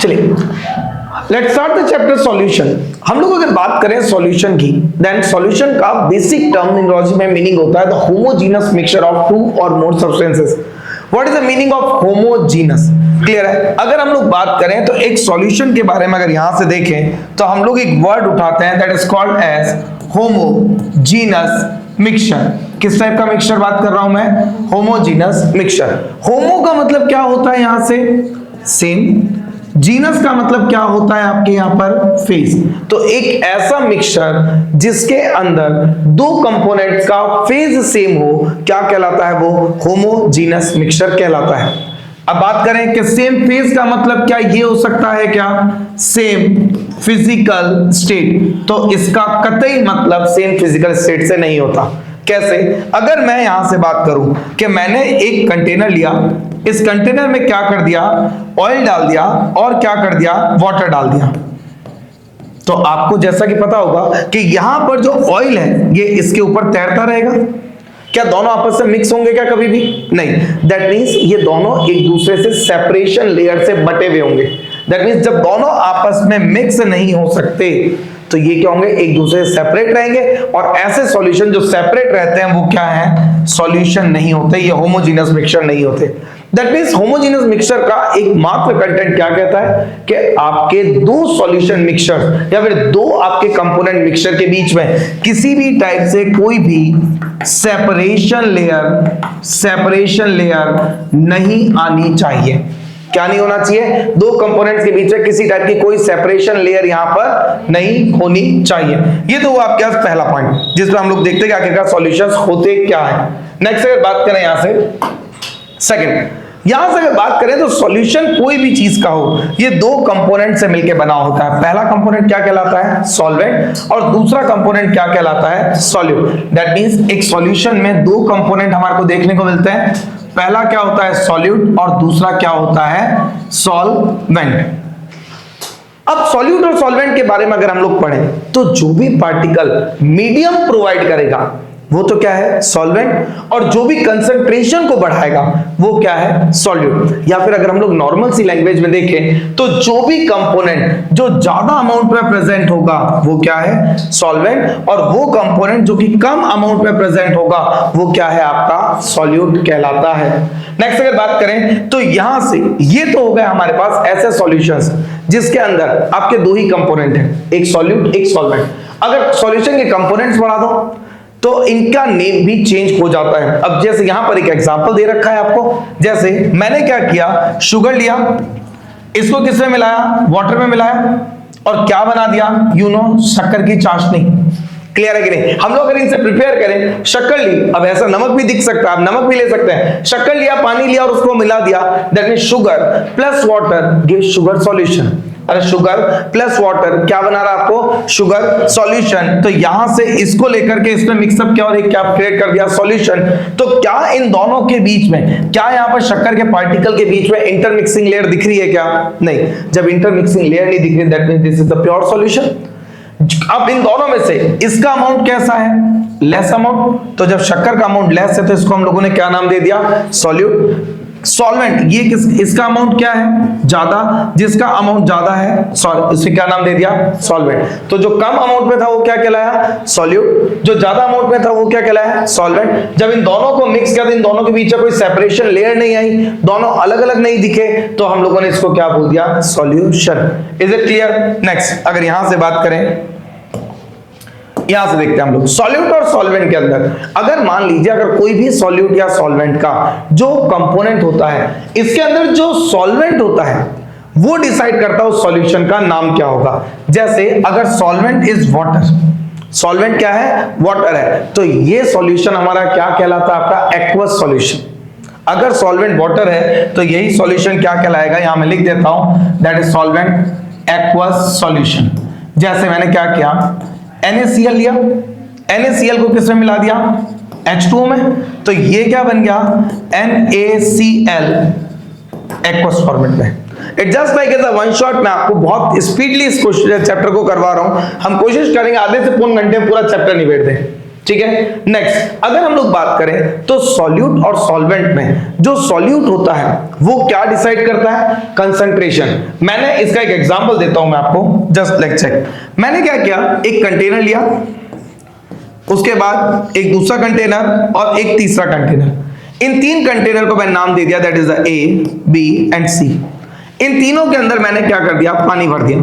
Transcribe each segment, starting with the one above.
चलिए let's start the chapter solution. हम लोग अगर बात करें सॉल्यूशन की, देन सॉल्यूशन का बेसिक टर्मिनोलॉजी में मीनिंग होता है the homogeneous mixture of two और more substances. What is the meaning of homogeneous? Clear है? अगर हम लोग बात करें तो एक सॉल्यूशन के बारे में अगर यहां से देखें तो हम लोग एक वर्ड उठाते हैं that is called as homogeneous mixture. किस टाइप का मिक्सचर बात कर रहा हूं मैं? Homogeneous mixture. होमो का मतलब क्या होता है यहां से? सेम। जीनस का मतलब क्या होता है आपके यहां पर? फेज। तो एक ऐसा मिक्सचर जिसके अंदर दो कंपोनेंट्स का फेज सेम हो, क्या कहलाता है? वो होमोजीनस मिक्सचर कहलाता है। अब बात करें कि सेम फेज का मतलब क्या ये हो सकता है क्या? Same physical state. तो इसका कतई मतलब सेम फिजिकल स्टेट से नहीं होता। कैसे? अगर मैं यहां से बात करूं कि मैंने एक कंटेनर लिया, इस कंटेनर में क्या कर दिया? ऑयल डाल दिया और क्या कर दिया? वाटर डाल दिया। तो आपको जैसा कि पता होगा कि यहां पर जो ऑयल है ये इसके ऊपर तैरता रहेगा। क्या दोनों आपस में मिक्स होंगे क्या कभी भी? नहीं। दैट मीन्स ये दोनों एक दूसरे से सेपरेशन लेयर से बटे हुए होंगे। दैट मीन्स जब दोनों आपस में मिक्स नहीं हो सकते तो ये क्या होंगे? एक दूसरे से सेपरेट रहेंगे। और ऐसे सॉल्यूशन जो सेपरेट रहते हैं वो क्या है? सॉल्यूशन नहीं होते, ये होमोजीनस मिक्सचर नहीं होते। दैट मीन्स होमोजीनस मिक्सचर का एकमात्र कंटेंट क्या कहता है कि आपके दो सॉल्यूशन मिक्सचर या फिर दो आपके कंपोनेंट मिक्सचर के बीच में किसी भी टाइप से कोई भी सेपरेशन लेयर नहीं आनी चाहिए। क्या नहीं होना चाहिए? दो कंपोनेंट्स के बीच में किसी टाइप की कोई सेपरेशन लेयर यहां पर नहीं होनी चाहिए। ये तो हुआ आपके पास पहला पॉइंट जिस पर हम लोग देखते हैं कि आखिरकार सॉल्यूशंस होते क्या है। नेक्स्ट अगर बात करें यहां से सेकंड, यहां से अगर बात करें तो सॉल्यूशन कोई भी चीज का हो ये दो कंपोनेंट से मिलकर बना होता है। पहला कंपोनेंट क्या कहलाता है? सॉल्वेंट। और दूसरा कंपोनेंट क्या कहलाता है? सॉल्यूट। दैट मींस एक सॉल्यूशन में दो कंपोनेंट हमारे को देखने को मिलते हैं। पहला क्या होता है? सॉल्यूट और दूसरा क्या होता है? सॉल्वेंट। अब सॉल्यूट और सॉल्वेंट के बारे में अगर हम लोग पढ़ें तो जो भी पार्टिकल मीडियम प्रोवाइड करेगा वो तो क्या है? सॉल्वेंट। और जो भी कंसंट्रेशन को बढ़ाएगा वो क्या है? सॉल्यूट। या फिर अगर हम लोग नॉर्मल सी लैंग्वेज में देखें तो जो भी कंपोनेंट जो ज्यादा अमाउंट में प्रेजेंट होगा वो क्या है? सॉल्वेंट। और वो कंपोनेंट जो कि कम अमाउंट में प्रेजेंट होगा वो क्या है? आपका सॉल्यूट कहलाता है। नेक्स्ट अगर बात करें तो यहां से ये तो हो गया हमारे पास ऐसे सॉल्यूशंस जिसके अंदर आपके दो ही कंपोनेंट हैं, एक सॉल्यूट एक सॉल्वेंट। अगर सॉल्यूशन के कंपोनेंट्स बढ़ा दो तो इनका नेम भी चेंज हो जाता है। अब जैसे यहां पर एक एग्जांपल दे रखा है आपको, जैसे मैंने क्या किया? शुगर लिया, इसको किसमें मिलाया? वाटर में मिलाया और क्या बना दिया? शक्कर की चाशनी। क्लियर है कि नहीं? हम लोग अगर इनसे प्रिपेयर करें, शक्कर ली, अब ऐसा नमक भी दिख सकता है, आप नमक भी ले सकते हैं। शक्कर लिया, पानी लिया और उसको मिला दिया, that means sugar plus water gives sugar solution. अरे शुगर प्लस वाटर क्या बना रहा आपको? Sugar solution. तो यहां से इसको लेकर के इसमें मिक्सअप किया और एक क्या क्रिएट कर दिया? सॉल्यूशन। तो क्या इन दोनों के बीच में, क्या यहां पर शक्कर के पार्टिकल के बीच में इंटरमिक्सिंग लेयर दिख रही है क्या? नहीं। जब इंटरमिक्सिंग लेयर नहीं दिख रही that means this is the pure solution. अब इन दोनों में से इसका अमाउंट कैसा है? Less amount. तो जब शक्कर का अमाउंट लेस है तो इसको हम लोगों ने क्या नाम दे दिया? सॉल्यूट। सॉल्वेंट ये इसका अमाउंट क्या है? ज्यादा। जिसका अमाउंट ज्यादा है इसे क्या नाम दे दिया? सॉल्वेंट। तो जो कम अमाउंट में था वो क्या कहलाया? सॉल्यूट। जो ज्यादा अमाउंट में था वो क्या कहलाया? सॉल्वेंट। जब इन दोनों को मिक्स किया तो इन दोनों के बीच में कोई सेपरेशन लेयर नहीं आई, दोनों अलग अलग नहीं दिखे, तो हम लोगों ने इसको क्या बोल दिया? Solution. Is it clear? Next अगर यहां से बात करें, यहां से देखते हैं हम लोग सॉल्यूट और सॉल्वेंट के अंदर अगर मान लीजिए अगर कोई भी सॉल्यूट या सॉल्वेंट का जो कंपोनेंट होता है इसके अंदर जो सॉल्वेंट होता है वो डिसाइड करता है उस सॉल्यूशन का नाम क्या होगा। जैसे अगर सॉल्वेंट इज वाटर, सॉल्वेंट क्या है? वाटर है, तो ये सॉल्यूशन हमारा क्या कहलाता है? आपका एक्वस सॉल्यूशन। अगर सॉल्वेंट वाटर है तो यही सॉल्यूशन क्या कहलाएगा? यहां मैं लिख देता हूं that is solvent aqueous solution. जैसे मैंने क्या किया? NaCl लिया, NaCl को किसमें मिला दिया? H2O में, तो ये क्या बन गया? NaCl एक्वस फॉर्मेट में। It just like as a one shot. मैं आपको बहुत स्पीडली इस चैप्टर को करवा रहा हूं। हम कोशिश करेंगे आधे से पौन घंटे में पूरा चैप्टर निबेड़ दें। ठीक है। नेक्स्ट अगर हम लोग बात करें तो सॉल्यूट और सॉल्वेंट में जो सॉल्यूट होता है वो क्या डिसाइड करता है? कंसंट्रेशन। मैंने इसका एक एग्जांपल देता हूं मैं आपको, जस्ट लाइक चेक। मैंने क्या किया, एक कंटेनर लिया, उसके बाद एक दूसरा कंटेनर और एक तीसरा कंटेनर। इन तीन कंटेनर को मैंने नाम दे दिया, that is the A, B and C. इन तीनों के अंदर मैंने क्या कर दिया, पानी भर दिया।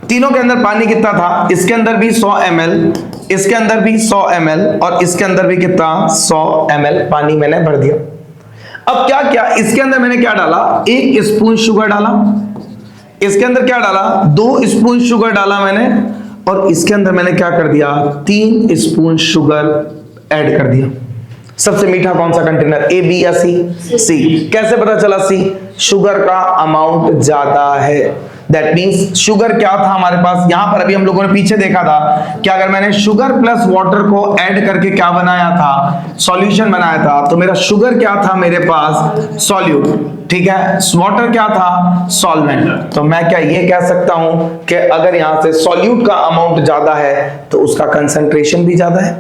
तीनों के अंदर पानी कितना था? इसके अंदर भी 100 ml, इसके अंदर भी 100 ml और इसके अंदर भी कितना, 100 ml पानी मैंने भर दिया। अब क्या क्या इसके अंदर मैंने क्या डाला, 1 स्पून शुगर डाला, इसके अंदर क्या डाला, 2 स्पून शुगर डाला मैंने, और इसके अंदर मैंने क्या कर दिया, 3 स्पून शुगर ऐड कर दिया। सबसे मीठा कौन सा कंटेनर, ए, बी या सी? सी। कैसे पता चला सी? शुगर का अमाउंट ज्यादा है। दैट मींस शुगर क्या था हमारे पास, यहां पर अभी हम लोगों ने पीछे देखा था कि अगर मैंने शुगर प्लस वाटर को ऐड करके क्या बनाया था, सॉल्यूशन बनाया था, तो मेरा शुगर क्या था मेरे पास, सॉल्यूट, ठीक है। वाटर क्या था, सॉल्वेंट। तो मैं क्या ये कह सकता हूं कि अगर यहां से सॉल्यूट का अमाउंट ज्यादा है तो उसका कंसंट्रेशन भी ज्यादा है।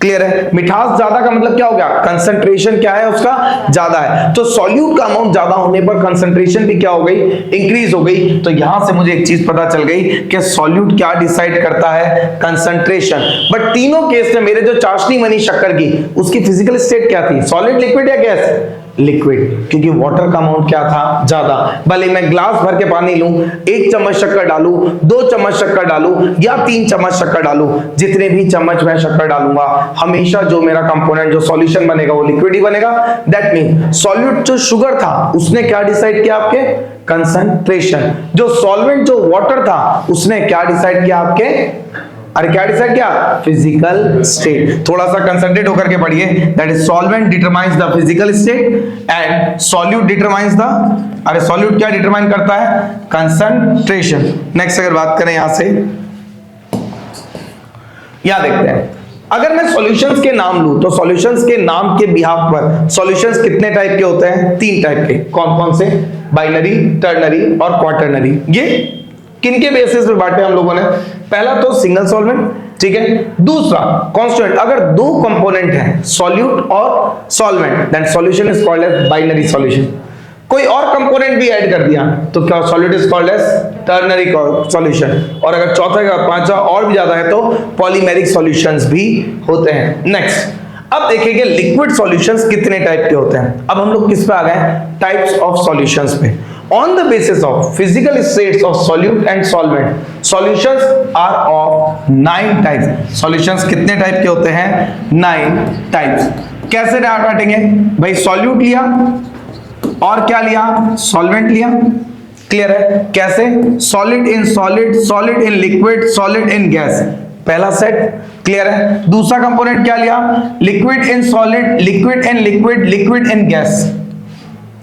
क्लियर है? मिठास ज्यादा का मतलब क्या हो गया, कंसंट्रेशन क्या है उसका, ज्यादा है। तो सॉल्यूट का अमाउंट ज्यादा होने पर कंसंट्रेशन भी क्या हो गई, इंक्रीज हो गई। तो यहां से मुझे एक चीज पता चल गई कि सॉल्यूट क्या डिसाइड करता है, कंसंट्रेशन। बट तीनों केस में मेरे जो चाशनी बनी शक्कर की, उसकी फिजिकल स्टेट क्या थी, सॉलिड, लिक्विड या गैस? लिक्विड, क्योंकि वाटर का अमाउंट क्या था, ज्यादा। भले मैं ग्लास भर के पानी लूं, 1 चम्मच शक्कर डालूं, 2 चम्मच शक्कर डालूं या 3 चम्मच शक्कर डालूं, जितने भी चम्मच मैं शक्कर डालूंगा, हमेशा जो मेरा कंपोनेंट, जो सॉल्यूशन बनेगा वो लिक्विड ही बनेगा। दैट मीन सॉल्यूट जो शुगर था उसने क्या डिसाइड किया, आपके कंसंट्रेशन। जो सॉल्वेंट जो वाटर था उसने क्या डिसाइड किया, आपके, अरे क्या डिसाइड किया, फिजिकल स्टेट। थोड़ा सा कंसंट्रेट होकर के पढ़िए, that is solvent determines the physical state and solute determines the, अरे सॉल्यूट क्या डिटरमाइन करता है, कंसंट्रेशन। नेक्स्ट अगर बात करें यहां से, यहां देखते हैं, अगर मैं सॉल्यूशंस के नाम लूं तो सॉल्यूशंस के नाम के बिहाफ पर सॉल्यूशंस कितने टाइप के होते हैं, 3 टाइप के। कौन कौन से, बाइनरी, टर्नरी और क्वाटर्नरी। ये किनके बेसिस पे बांटे हम लोगों ने, पहला तो सिंगल सॉल्वेंट, ठीक है। दूसरा कांस्टेंट, अगर 2 कंपोनेंट हैं सॉल्यूट और solvent, then solution is called as binary solution. कोई और कंपोनेंट भी ऐड कर दिया तो क्या, solute is called as ternary solution. और अगर चौथा या पांचवा और भी ज्यादा है तो पॉलीमेरिक सॉल्यूशंस भी होते हैं। नेक्स्ट अब देखेंगे लिक्विड सॉल्यूशंस कितने टाइप के होते हैं। अब हम लोग किस पे आ गए, टाइप्स ऑफ सॉल्यूशंस पे। On the basis of physical states of solute and solvent, solutions are of 9 types. Solutions कितने टाइप के होते हैं, 9 types. कैसे बांटेंगे भाई, सॉल्यूट लिया और क्या लिया, सॉल्वेंट लिया। क्लियर है? कैसे, solid in solid, solid in liquid, solid in gas, पहला सेट। क्लियर है? दूसरा कंपोनेंट क्या लिया, liquid in solid, liquid in liquid, liquid in gas,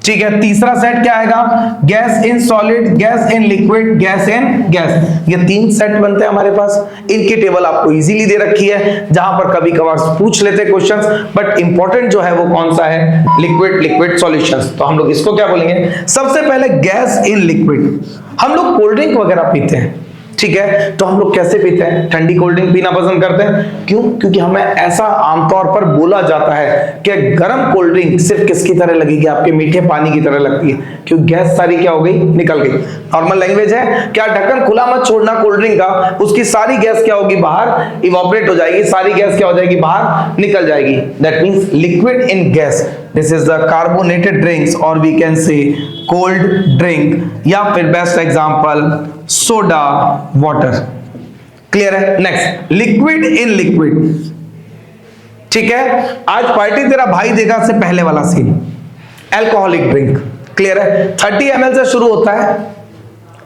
ठीक है। तीसरा सेट क्या आएगा, gas in solid, gas in liquid, gas in gas. ये 3 सेट बनते हैं हमारे पास। इनकी टेबल आपको इजीली दे रखी है, जहां पर कभी कभार पूछ लेते क्वेश्चंस, बट इंपॉर्टेंट जो है वो कौन सा है, लिक्विड, लिक्विड सॉल्यूशंस। तो हम लोग इसको क्या बोलेंगे, सबसे पहले गैस इन लिक्विड। हम लोग कोल्ड ड्रिंक वगैरह पीते हैं, ठीक है, तो हम लोग कैसे पीते हैं, ठंडी कोल्ड ड्रिंक पीना पसंद करते हैं। क्यों? क्योंकि हमें ऐसा आमतौर पर बोला जाता है कि गर्म कोल्ड ड्रिंक सिर्फ किसकी तरह लगेगी, आपके मीठे पानी की तरह लगती है, क्योंकि गैस सारी क्या हो गई, निकल गई। नॉर्मल लैंग्वेज है, क्या ढक्कन खुला मत छोड़ना कोल्ड ड्रिंक का, उसकी सारी गैस क्या होगी, बाहर इवोपरेट हो जाएगी, सारी गैस क्या हो जाएगी, बाहर निकल जाएगी। That means liquid in gas, this is the carbonated drinks और we can say cold drink, या फिर best example soda water. Clear है? नेक्स्ट लिक्विड इन लिक्विड, ठीक है। आज पार्टी तेरा भाई देगा से पहले वाला सीन, अल्कोहलिक ड्रिंक। क्लियर है? 30 ml से शुरू होता है,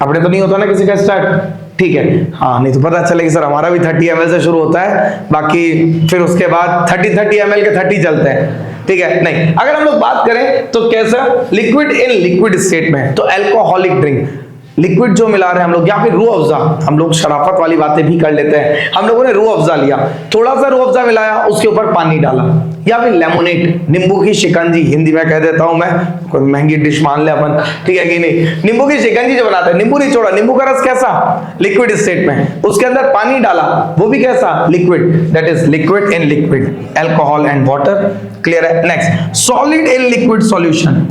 अपने तो नहीं होता ना किसी का स्टार्ट, ठीक है, हाँ, नहीं तो पता चलेगा सर हमारा भी 30 ml से शुरू होता है, बाकी फिर उसके बाद 30 ml के 30 चलते हैं, ठीक है। नहीं, अगर हम लोग बात करें तो कैसा, लिक्विड इन लिक्विड स्टेट में, तो अल्कोहलिक ड्रिंक, लिक्विड जो मिला रहे हैं हम लोग, या फिर रूह अफ़ज़ा, हम लोग शराफत वाली बातें भी कर लेते हैं। हम लोगों ने रूह अफ़ज़ा लिया, थोड़ा सा रूह अफ़ज़ा मिलाया, उसके ऊपर पानी डाला, या फिर लेमोनेड, नींबू की शिकंजी, हिंदी में कह देता हूं मैं, कोई महंगी डिश मान ले अपन, ठीक है कि नहीं। नींबू की शिकंजी जो बनाते हैं, नींबू नहीं छोड़ा, नींबू का रस कैसा, लिक्विड स्टेट में, उसके अंदर पानी डाला, वो भी कैसा, liquid, that is liquid in liquid, alcohol and water. Clear है। Next, solid in liquid solution,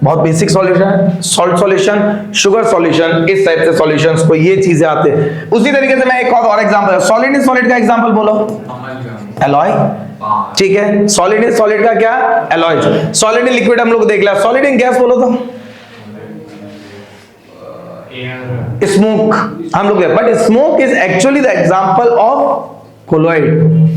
बहुत बेसिक सॉल्यूशन है, सॉल्ट सॉल्यूशन, शुगर सॉल्यूशन, इस टाइप से सॉल्यूशंस को ये चीजें आते हैं। उसी तरीके से मैं एक और एग्जांपल, सॉलिड इन सॉलिड का एग्जांपल बोलो, एलॉय, ठीक है। सॉलिड इन सॉलिड का क्या, एलॉय। सॉलिड इन लिक्विड हम लोग देख लिया, सॉलिड इन गैस बोलो तो स्मोक हम लोग, but smoke is actually the example of colloid,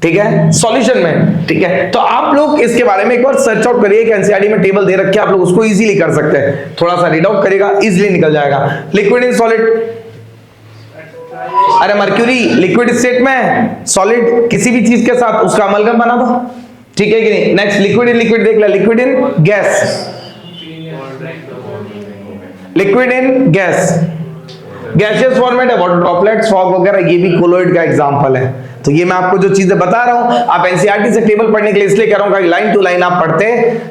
ठीक है, सॉल्यूशन में, ठीक है। तो आप लोग इसके बारे में एक बार सर्च आउट करिए, एनसीईआरटी में टेबल दे रखे, आप लोग उसको इजीली कर सकते हैं, थोड़ा सा रीड आउट करेगा, इजीली निकल जाएगा। लिक्विड इन सॉलिड, अरे मर्क्यूरी लिक्विड स्टेट में, सॉलिड किसी भी चीज के साथ उसका अमलगम बना दो, ठीक है कि नहीं। नेक्स्ट, लिक्विड इन लिक्विड देख लिया, liquid in gas, liquid in gas, gaseous format है, वाटर ड्रॉपलेट्स, फॉग वगैरह, ये भी कोलॉइड का एग्जांपल है। तो ये मैं आपको जो चीजें बता रहा हूं, आप एनसीईआरटी से टेबल पढ़ने के लिए इसलिए कह रहा हूं, लाइन टू लाइन आप पढ़ते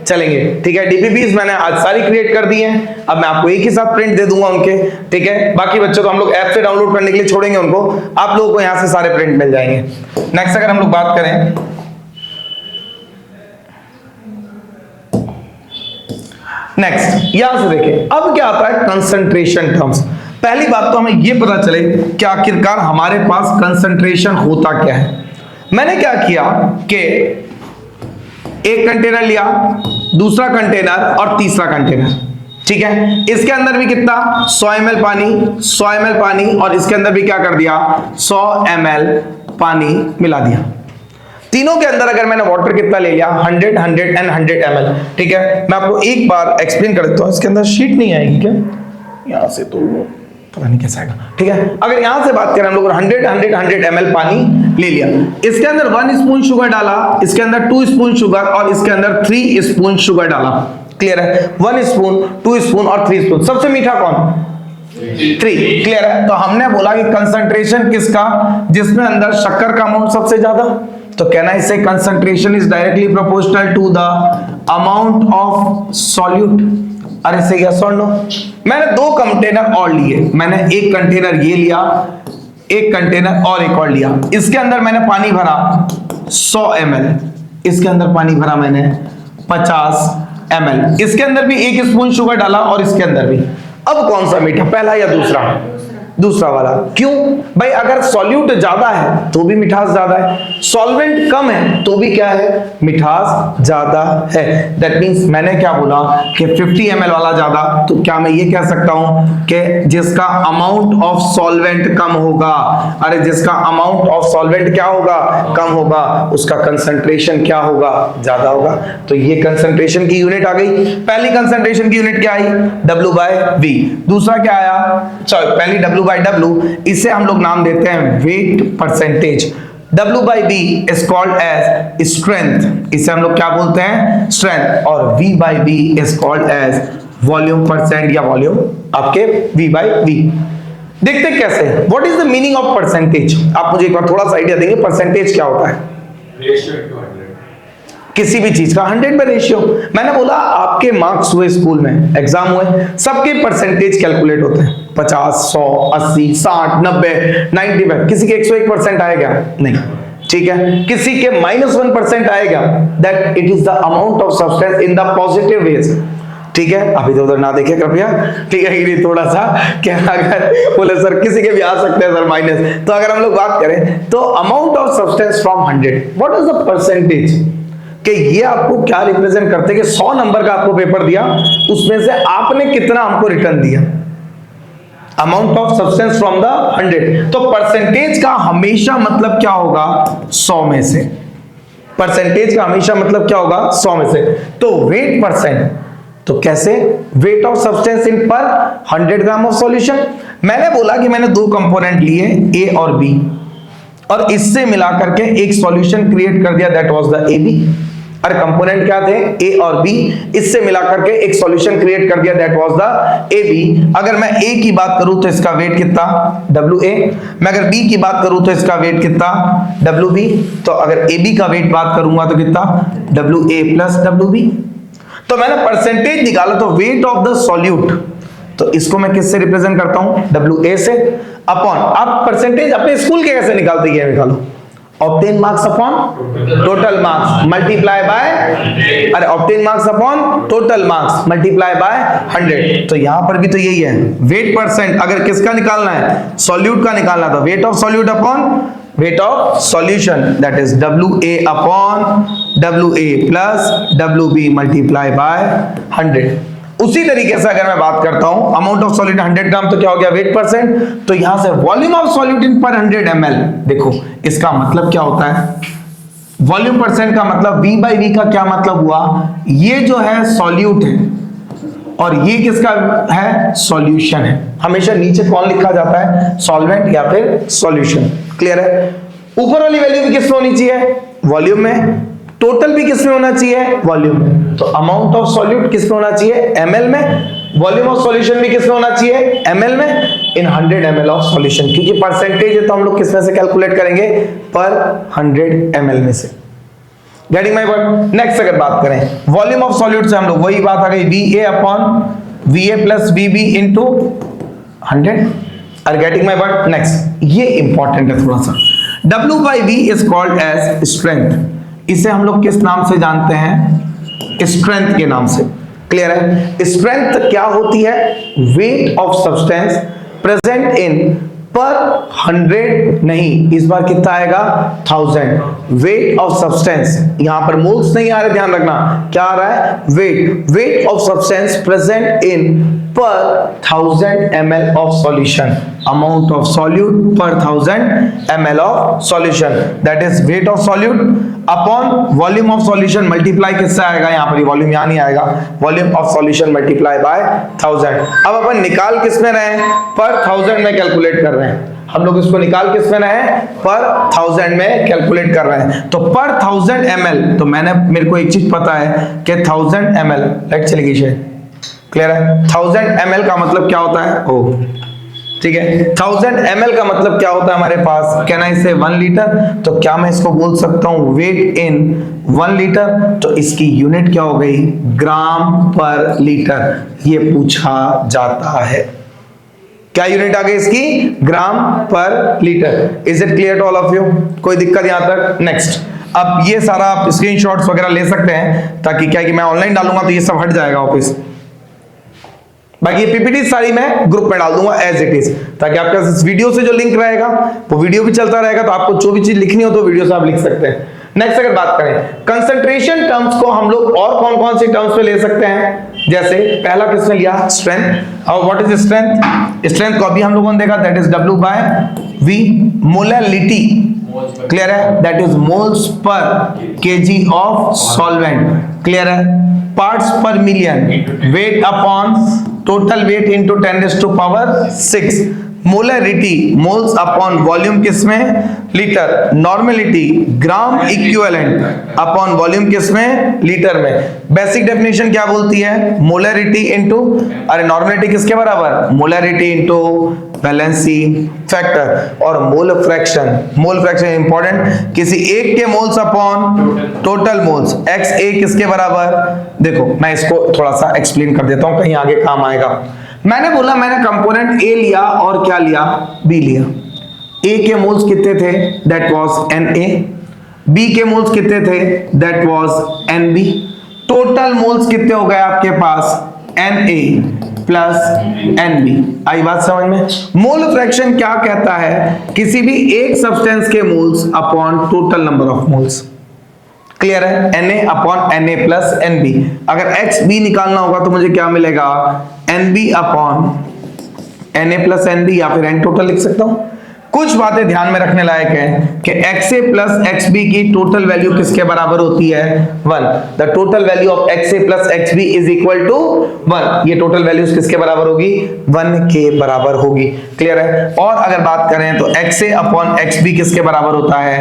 चलेंगे, ठीक है। डीपीपीज मैंने आज सारी क्रिएट कर दी हैं, अब मैं आपको एक ही साथ प्रिंट दे दूंगा उनके, ठीक है। बाकी बच्चों को हम लोग ऐप से डाउनलोड करने के लिए छोड़ेंगे उनको, आप लोगों को यहां से सारे प्रिंट मिल जाएंगे। नेक्स्ट अगर हम लोग बात करें, नेक्स्ट यहां से देखें, अब क्या आता है, कंसंट्रेशन टर्म्स। पहली बात तो हमें यह पता चले कि आखिरकार हमारे पास कंसंट्रेशन होता क्या है। मैंने क्या किया कि एक कंटेनर लिया, दूसरा कंटेनर और तीसरा कंटेनर, ठीक है। इसके अंदर भी कितना, 100 ml पानी, 100 ml पानी, और इसके अंदर भी क्या कर दिया, 100 ml पानी मिला दिया। तीनों के अंदर अगर मैंने वाटर कितना ले लिया, 100, 100 एंड 100 ml, ठीक है। मैं आपको एक बार एक्सप्लेन कर देता हूं, इसके अंदर शीट नहीं आएगी क्या, यहां से तो पता नहीं कैसा आएगा, ठीक है। अगर यहां से बात करें हम लोग, 100 ml पानी ले लिया, इसके अंदर 1 स्पून शुगर डाला, इसके अंदर 2 स्पून शुगर और इसके अंदर 3 स्पून शुगर डाला। क्लियर है, 1 स्पून, 2 स्पून और 3 स्पून। सबसे मीठा कौन, 3। क्लियर है। तो हमने बोला कि कंसंट्रेशन किसका, जिसमें अंदर शक्कर का अमाउंट सबसे ज्यादा, तो कहना इससे concentration is directly proportional to the amount of solute. अरे सही है, सुन लो, मैंने 2 कंटेनर और लिए, मैंने एक कंटेनर ये लिया, एक कंटेनर और एक और लिया, इसके अंदर मैंने पानी भरा 100 ml, इसके अंदर पानी भरा मैंने 50 ml, इसके अंदर भी 1 स्पून शुगर डाला और इसके अंदर भी। अब कौन सा मीठा, पहला या दूसरा, दूसरा वाला। क्यों भाई, अगर सॉल्यूट ज्यादा है तो भी मिठास ज्यादा है, सॉल्वेंट कम है तो भी क्या है, मिठास ज्यादा है। दैट मींस मैंने क्या बोला कि 50 ml वाला ज्यादा, तो क्या मैं ये कह सकता हूं कि जिसका अमाउंट ऑफ सॉल्वेंट कम होगा, अरे जिसका अमाउंट ऑफ सॉल्वेंट क्या होगा, कम होगा, उसका कंसंट्रेशन क्या होगा, ज्यादा होगा। तो ये कंसंट्रेशन की यूनिट आ गई। पहली कंसंट्रेशन की यूनिट क्या आई, W/V। दूसरा क्या आया, सॉरी पहली W/W, इसे हम लोग नाम देते हैं wait percentage. W/V is called as strength, इसे हम लोग क्या बोलते हैं, स्ट्रेंथ। और V/V is called as volume percent या वॉल्यूम आपके V/V। देखते कैसे, what is the meaning of percentage. आप मुझे एक बार थोड़ा सा आइडिया देंगे, परसेंटेज क्या होता है, रेशियो टू 100, किसी भी चीज का 100 पे रेशियो। मैंने बोला आपके मार्क्स हुए स्कूल में, एग्जाम हुए, सबके परसेंटेज कैलकुलेट होते हैं, 50, 100, 80, 60, 90, 95। किसी के 101% आएगा नहीं, ठीक है। किसी के -1% आएगा, that it is the amount of substance in the positive wedge, ठीक है। अभी तो उधर ना देखे कृपया, ठीक है। ये थोड़ा सा क्या, अगर बोले सर किसी के भी आ सकते हैं सर माइनस, तो अगर हम लोग बात करें तो amount of substance from 100, what is the percentage, कि ये आपको क्या रिप्रेजेंट करते हैं कि 100 नंबर का आपको पेपर दिया, उसमें से आपने कितना हमको रिटर्न दिया, amount of substance from the 100। तो परसेंटेज का हमेशा मतलब क्या होगा, 100 में से। परसेंटेज का हमेशा मतलब क्या होगा, 100 में से। तो वेट परसेंट, तो कैसे, वेट ऑफ सब्सटेंस इन पर 100 ग्राम ऑफ सॉल्यूशन। मैंने बोला कि मैंने 2 कंपोनेंट लिए, ए और बी, और इससे मिलाकर के एक सॉल्यूशन क्रिएट कर दिया, दैट वाज द AB। अरे कंपोनेंट क्या थे, ए और बी, इससे मिला करके एक सॉल्यूशन क्रिएट कर दिया, that was the A B. अगर मैं ए की बात करूं तो इसका वेट कितना, डब्ल्यू ए। मैं अगर बी की बात करूं तो इसका वेट कितना, डब्ल्यू बी। तो अगर ए बी का वेट बात करूंगा तो कितना, W A plus W B. तो मैंने परसेंटेज निकाला तो वेट ऑफ द सॉल्यूट, तो इसको मैं किससे रिप्रेजेंट करता हूं, डब्ल्यू ए से, अपॉन, आप परसेंटेज अपने स्कूल के कैसे निकालते हैं, निकालो, obtain marks upon total marks multiply by, अरे obtain marks upon total marks multiply by 100। तो यहां पर भी तो यही है, वेट परसेंट अगर किसका निकालना है, सॉल्यूट का निकालना, तो weight of solute upon weight of solution, that is W A upon W A plus W B multiply by 100। उसी तरीके से अगर मैं बात करता हूं अमाउंट ऑफ सॉल्यूट 100 ग्राम, तो क्या हो गया, वेट परसेंट। तो यहां से वॉल्यूम ऑफ सॉल्यूट इन पर 100 ml, देखो इसका मतलब क्या होता है, वॉल्यूम परसेंट का मतलब V बाई V का क्या मतलब हुआ, ये जो है सॉल्यूट है और ये किसका है, सॉल्यूशन है। हमेशा नीचे कौन लिखा जाता है, सॉल्वेंट या फिर सॉल्यूशन, क्लियर है। ऊपर वाली वैल्यू भी किसमें होनी चाहिए, वॉल्यूम में, टोटल भी किसमें होना चाहिए, वॉल्यूम में। तो अमाउंट ऑफ सॉल्यूट किसमें होना चाहिए, ml में, वॉल्यूम ऑफ सॉल्यूशन भी किसमें होना चाहिए, ml में, इन 100 ml ऑफ सॉल्यूशन, क्योंकि परसेंटेज है तो हम लोग किसमें से कैलकुलेट करेंगे, पर 100 ml में से। Getting my point. नेक्स्ट अगर बात करें वॉल्यूम ऑफ सॉल्यूट से, हम लोग वही बात आ गई, VA upon VA plus VB into 100। Are getting my point. Next ये इंपॉर्टेंट है थोड़ा सा, W by V is called as strength. इसे हम लोग किस नाम से जानते हैं, स्ट्रेंथ के नाम से, क्लियर है। स्ट्रेंथ क्या होती है, weight of substance present in पर 100 नहीं, इस बार कितना आएगा, 1000। वेट ऑफ सब्सटेंस, यहां पर मोल्स नहीं आ रहे, ध्यान रखना क्या आ रहा है, weight, weight of substance present in per 1000 ml of solution, amount of solute per 1000 ml of solution, that is weight of solute upon volume of solution multiply किससे आएगा, यहां पर वॉल्यूम यहां नहीं आएगा, volume of solution multiply by 1000। अब अपन निकाल किस में रहे हैं, पर 1000 में कैलकुलेट कर रहे हैं, हम लोग इसको निकाल किस में रहे हैं, पर 1000 में कैलकुलेट कर रहे हैं। तो पर 1000 ml, तो मेरे को एक चीज पता है कि 1000 ml, राइट चलेगी शायद, क्लियर है। 1000 ml का मतलब क्या होता है, ओ ठीक है, 1000 ml का मतलब क्या होता है हमारे पास, कैन आई से 1 लीटर, तो क्या मैं इसको बोल सकता हूं वेट इन 1 लीटर, तो इसकी यूनिट क्या हो गई, ग्राम पर लीटर, ये पूछा जाता है। क्या यूनिट आ गई इसकी, gram per litre. Is it clear to all of you, कोई दिक्कत यहां तक। नेक्स्ट, अब ये सारा आप स्क्रीनशॉट्स वगैरह ले सकते हैं, ताकि क्या कि मैं ऑनलाइन डालूंगा तो ये सब हट जाएगा ऑफिस, बाकी पीपीटी सारी मैं ग्रुप में डाल दूंगा एज इट इज, ताकि आपके इस वीडियो से जो लिंक रहेगा वो वीडियो भी चलता रहेगा, तो आपको जो भी चीज लिखनी हो तो वीडियो से आप लिख सकते हैं। नेक्स्ट अगर बात करें कंसंट्रेशन टर्म्स को, हम लोग और कौन कौन सी टर्म्स पे ले सकते हैं, जैसे पहला किसने लिया, स्ट्रेंथ। और व्हाट इज स्ट्रेंथ, स्ट्रेंथ को अभी हम लोगों ने देखा, that is W by V। Molality, clear है, that is moles per KG of solvent, clear है। Parts per million, weight upon total weight into 10⁻⁶। Molarity, moles upon volume किसमें, litre. Normality, gram equivalent upon volume किसमें, litre में। Basic definition क्या बोलती है, molarity into, अरे normality किसके बराबर, मोलैरिटी इनटू वैलेंसी फैक्टर। और mole fraction, mole fraction important, किसी एक के moles upon total moles, XA किसके बराबर। देखो मैं इसको थोड़ा सा एक्सप्लेन कर देता हूं, कहीं आगे काम आएगा। मैंने बोला मैंने कंपोनेंट A लिया और क्या लिया, B लिया। A के मोल्स कितने थे, दैट वाज Na। B के मोल्स कितने थे, that was Nb। Total moles कितने हो गए आपके पास, Na प्लस Nb। आई बात समझ में। मोल फ्रैक्शन क्या कहता है, किसी भी एक सब्सटेंस के moles upon total number of moles, clear है। Na upon Na plus Nb। अगर XB निकालना होगा तो मुझे क्या मिलेगा, Nb upon Na plus Nb, या फिर N टोटल लिख सकता हूं। कुछ बातें ध्यान में रखने लायक है कि XA प्लस XB की टोटल वैल्यू किसके बराबर होती है, 1। The total value of XA plus XB is equal to 1। ये टोटल वैल्यूज किसके बराबर होगी, 1 के बराबर होगी, क्लियर है। और अगर बात करें तो XA अपॉन XB किसके बराबर होता है,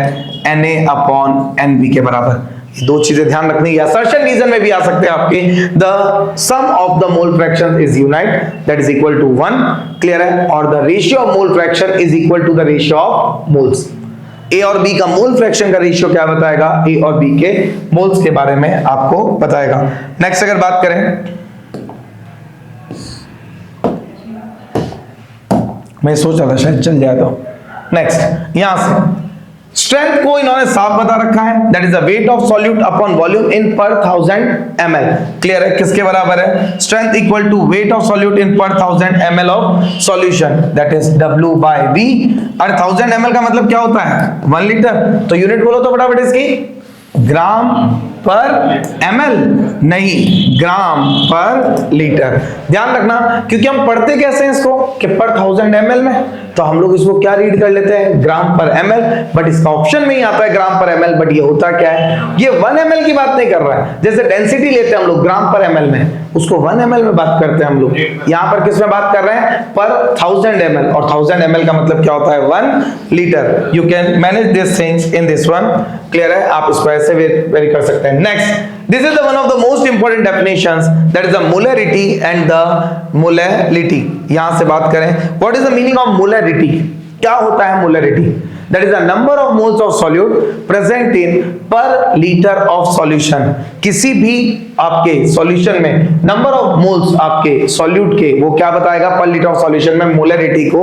Na अपॉन NB के बराबर। दो चीजें ध्यान रखनी है। असर्शन रीजन में भी आ सकते हैं आपके, the sum of the mole fraction is unity that is equal to 1, clear है, और the ratio of mole fraction is equal to the ratio of moles. A और बी का मोल फ्रैक्शन का रेशियो क्या बताएगा, ए और बी के moles के बारे में आपको बताएगा। नेक्स्ट अगर बात करें, मैं सोच रहा था शायद चल जाए तो, नेक्स्ट यहां से स्ट्रेंथ को इन्होंने साफ बता रखा है, that is the weight of solute upon volume in per 1000 ml, clear है, किसके बराबर है, strength equal to weight of solute in per 1000 ml of solution, that is W by V। और 1000 ml का मतलब क्या होता है, 1 लीटर, तो यूनिट बोलो तो फटाफट इसकी, ग्राम पर ml, नहीं ग्राम पर लीटर। ध्यान रखना, क्योंकि हम पढ़ते कैसे हैं इसको कि पर 1000 ml में, तो हम लोग इसको क्या रीड कर लेते हैं, ग्राम पर ml, बट इसका ऑप्शन में ही आता है ग्राम पर ml, बट ये होता क्या है, ये 1 ml की बात नहीं कर रहा है। जैसे डेंसिटी लेते हैं हम लोग ग्राम पर ml में, उसको 1 ml में बात करते हैं हम लोग, यहाँ पर किस में बात कर रहे हैं, पर 1000 ml, और 1000 ml का मतलब क्या होता है, 1 litre. You can manage this things in this one, clear है, आप इसको ऐसे वेरी कर सकते हैं। Next, this is the one of the most important definitions, that is the molarity and the molality। यहां से बात करें, what is the meaning of molarity, क्या होता है molarity, that is the number of moles of solute present in per liter of solution। किसी भी आपके सॉल्यूशन में नंबर ऑफ मोल्स आपके सॉल्यूट के, वो क्या बताएगा, पर लीटर ऑफ सॉल्यूशन में मोलरिटी को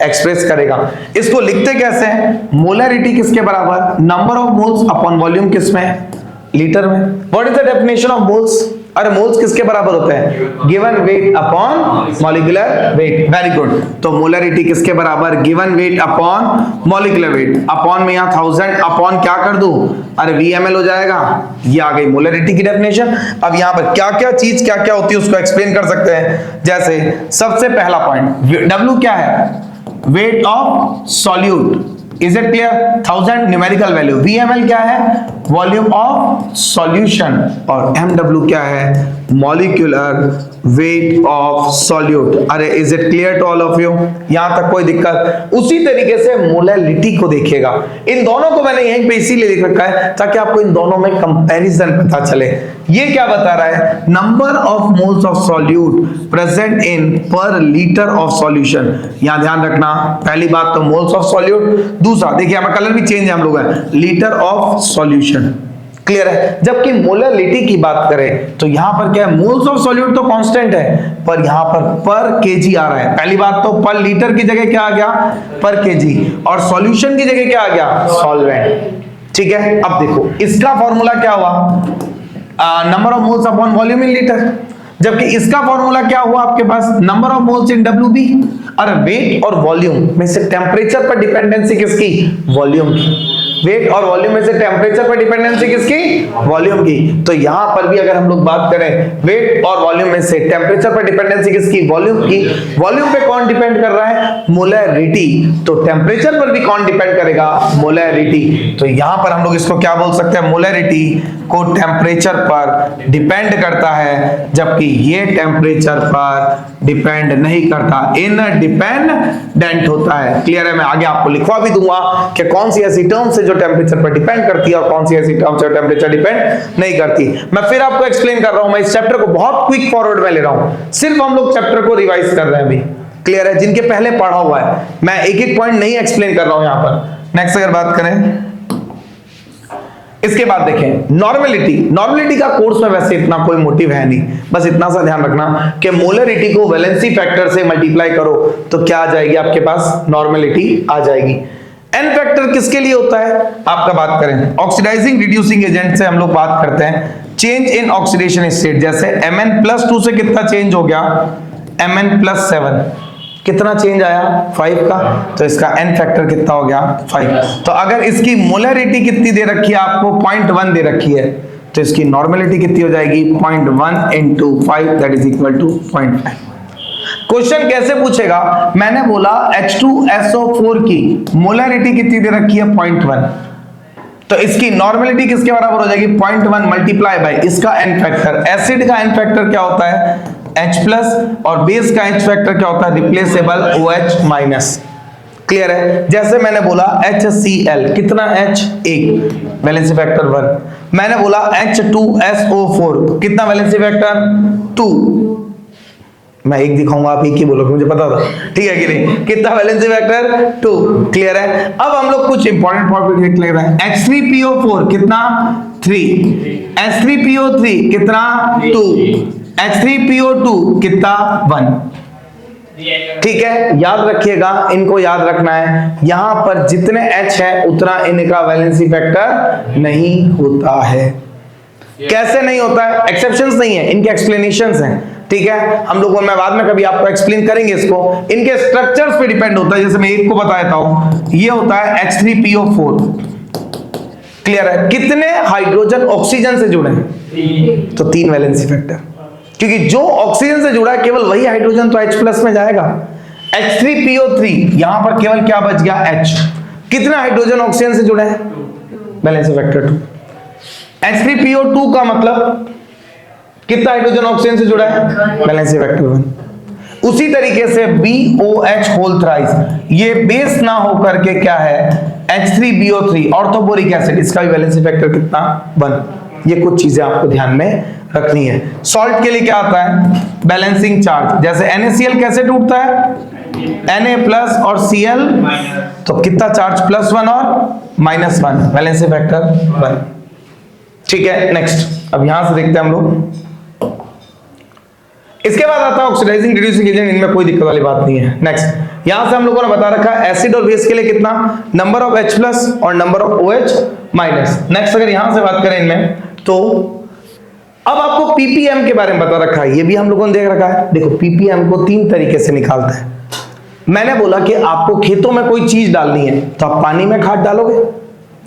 एक्सप्रेस करेगा। इसको लिखते कैसे हैं, मोलरिटी किसके बराबर, number of moles upon volume किसमें, लीटर में। What is the definition of moles, अरे मोल्स किसके बराबर होते हैं, given weight upon molecular wait, very good. तो मोलरिटी किसके बराबर, given weight upon molecular wait, upon में यहाँ 1000 अपॉन क्या कर दूं, अरे VmL हो जाएगा, ये आ गई मोलरिटी की डेफिनेशन। अब यहाँ पर क्या क्या चीज क्या क्या होती है उसको एक्सप्लेन कर सकते हैं। जैसे सबसे पहला पॉइंट, W क्या है, weight of solute, is it clear, 1000 numerical value, VmL क्या है, वॉल्यूम ऑफ सॉल्यूशन, और MW क्या है, मॉलिक्यूलर वेट ऑफ सॉल्यूट। अरे is it clear to all of you, यहां तक कोई दिक्कत। उसी तरीके से मोलैलिटी को देखिएगा, इन दोनों को मैंने यहीं पे इसीलिए लिख रखा है ताकि आपको इन दोनों में कंपैरिजन पता चले। ये क्या बता रहा है, number of moles of solute present in पर लीटर ऑफ सॉल्यूशन। यहां ध्यान रखना, पहली बात तो मोल्स ऑफ सॉल्यूट, दूसरा देखिए हमारा कलर भी चेंज है हम लोग, लीटर ऑफ सॉल्यूशन, क्लियर है। जबकि मोलरिटी की बात करें तो यहां पर क्या है, मोल्स ऑफ सॉल्यूट तो कांस्टेंट है, पर यहां पर केजी आ रहा है। पहली बात तो पर लीटर की जगह क्या आ गया, पर केजी, और सॉल्यूशन की जगह क्या आ गया, सॉल्वेंट, ठीक है। अब देखो इसका फॉर्मूला क्या हुआ, number of moles upon volume in litre, जबकि इसका फॉर्मूला क्या हुआ आपके पास, number of moles in WB। और वेट और वॉल्यूम में से टेम्परेचर पर डिपेंडेंसी किसकी, वॉल्यूम की। वेट और वॉल्यूम में से टेम्परेचर पर डिपेंडेंसी किसकी, वॉल्यूम की। तो यहां पर भी अगर हम लोग बात करें वेट और वॉल्यूम में से टेम्परेचर पर डिपेंडेंसी किसकी, वॉल्यूम की। वॉल्यूम पे कौन डिपेंड कर रहा है, मोलरिटी, तो टेम्परेचर पर भी कौन डिपेंड करेगा, मोलरिटी। तो यहां पर हम लोग इसको क्या बोल सकते हैं, मोलरिटी को टेम्परेचर पर डिपेंड करता है, जबकि ये टेम्परेचर पर डिपेंड नहीं करता, इनडिपेंडेंट होता है। क्लियर है, मैं आगे आपको लिखवा भी दूंगा कि कौन सी ऐसी टर्म्स है जो टेम्परेचर पर डिपेंड करती है और कौन सी ऐसी टर्म्स है टेम्परेचर डिपेंड नहीं करती। मैं फिर आपको एक्सप्लेन कर रहा हूं, मैं इस चैप्टर को बहुत क्विक फॉरवर्ड में ले रहा हूं, सिर्फ हम लोग चैप्टर को रिवाइज कर रहे हैं अभी, क्लियर है। जिनके पहले पढ़ा हुआ है, मैं एक एक पॉइंट नहीं एक्सप्लेन कर रहा हूं यहां पर। नेक्स्ट अगर बात करें, इसके बाद देखें नॉर्मेलिटी। नॉर्मेलिटी का कोर्स में वैसे इतना कोई मोटिव है नहीं, बस इतना सा ध्यान रखना कि मोलरिटी को वैलेंसी फैक्टर से मल्टीप्लाई करो तो क्या आ जाएगी आपके पास, नॉर्मेलिटी आ जाएगी। एन फैक्टर किसके लिए होता है, आपका बात करें ऑक्सीडाइजिंग रिड्यूसिंग एजेंट से हम लोग बात करते हैं, चेंज इन ऑक्सीडेशन स्टेट। जैसे Mn+2 से कितना चेंज हो गया, Mn+7, कितना चेंज आया, 5 का, तो इसका एन फैक्टर कितना हो गया, 5। तो अगर इसकी मोलरिटी कितनी दे रखी है आपको, 0.1 दे रखी है, तो इसकी नॉर्मेलिटी कितनी हो जाएगी, 0.1 into 5 that is equal to 0.5। Question कैसे पूछेगा, मैंने बोला H2SO4 की मोलरिटी कितनी दे रखी है, 0.1, तो इसकी नॉर्मेलिटी किसके बराबर हो जाएगी, 0.1 मल्टीप्लाई बाय इसका एन फैक्टर। एसिड का एन फैक्टर क्या होता है, H+, और बेस का H फैक्टर क्या होता है, रिप्लेसेबल OH-। क्लियर है। जैसे मैंने बोला HCl, कितना H, 1, वैलेंसी फैक्टर 1, मैंने बोला H2SO4 कितना वैलेंसी फैक्टर 2, मैं एक दिखाऊंगा आप एक ही बोलोगे, मुझे पता था, ठीक है कि नहीं, कितना वैलेंसी फैक्टर 2, क्लियर है। अब हम लोग कुछ इंपॉर्टेंट टॉपिक देख ले रहे हैं। H3PO4 कितना 3, H3PO3 कितना 2, H3PO2 कितना 1, ठीक है। याद रखिएगा, इनको याद रखना है, यहां पर जितने H है उतना इनका वैलेंसी फैक्टर नहीं होता है। कैसे नहीं होता है? एक्सेप्शंस नहीं है, इनके एक्सप्लेनेशंस हैं, ठीक है। हम लोगों में बाद में कभी आपको एक्सप्लेन करेंगे इसको। इनके स्ट्रक्चर्स पे डिपेंड होता है, जैसे मैं एक को बता देता हूं, ये होता है H3PO4, क्लियर है। कितने हाइड्रोजन ऑक्सीजन से जुड़े हैं? तो 3 वैलेंसी फैक्टर, क्योंकि जो ऑक्सीजन से जुड़ा है केवल वही हाइड्रोजन तो H+ में जाएगा। H3PO3 यहां पर केवल क्या बच गया H, कितना हाइड्रोजन ऑक्सीजन से जुड़े हैं? Valency factor 2। H3PO2 का मतलब कितना हाइड्रोजन ऑक्सीजन से जुड़ा है? Valency factor 1। उसी तरीके से BOH होल थ्राइस, ये बेस ना होकर के क्या है? H3BO3 ऑर्थोबोरिक एसिड, इसका भी वैलेंसी फैक्टर कितना? 1। ये कुछ चीजें आपको ध्यान में रखनी है। सॉल्ट के लिए क्या आता है? बैलेंसिंग चार्ज, जैसे NaCl कैसे टूटता है? Na+ और Cl, तो कितना चार्ज? +1 और -1, वैलेंसी फैक्टर 1, ठीक है। नेक्स्ट, अब यहां से देखते हैं हम लोग। इसके बाद आता है ऑक्सीडाइजिंग रिड्यूसिंग एजेंट, इनमें कोई दिक्कत वाली बात नहीं है। नेक्स्ट, यहां से हम लोगों ने बता रखा है एसिड और बेस के लिए कितना, नंबर ऑफ H+ और नंबर ऑफ OH-। नेक्स्ट, अगर यहां से बात करें इनमें, तो अब आपको ppm के बारे में बता रखा है, ये भी हम लोगों ने देख रखा है। देखो ppm को 3 तरीके से निकालते हैं। मैंने बोला कि आपको खेतों में कोई चीज डालनी है तो आप पानी में खाद डालोगे,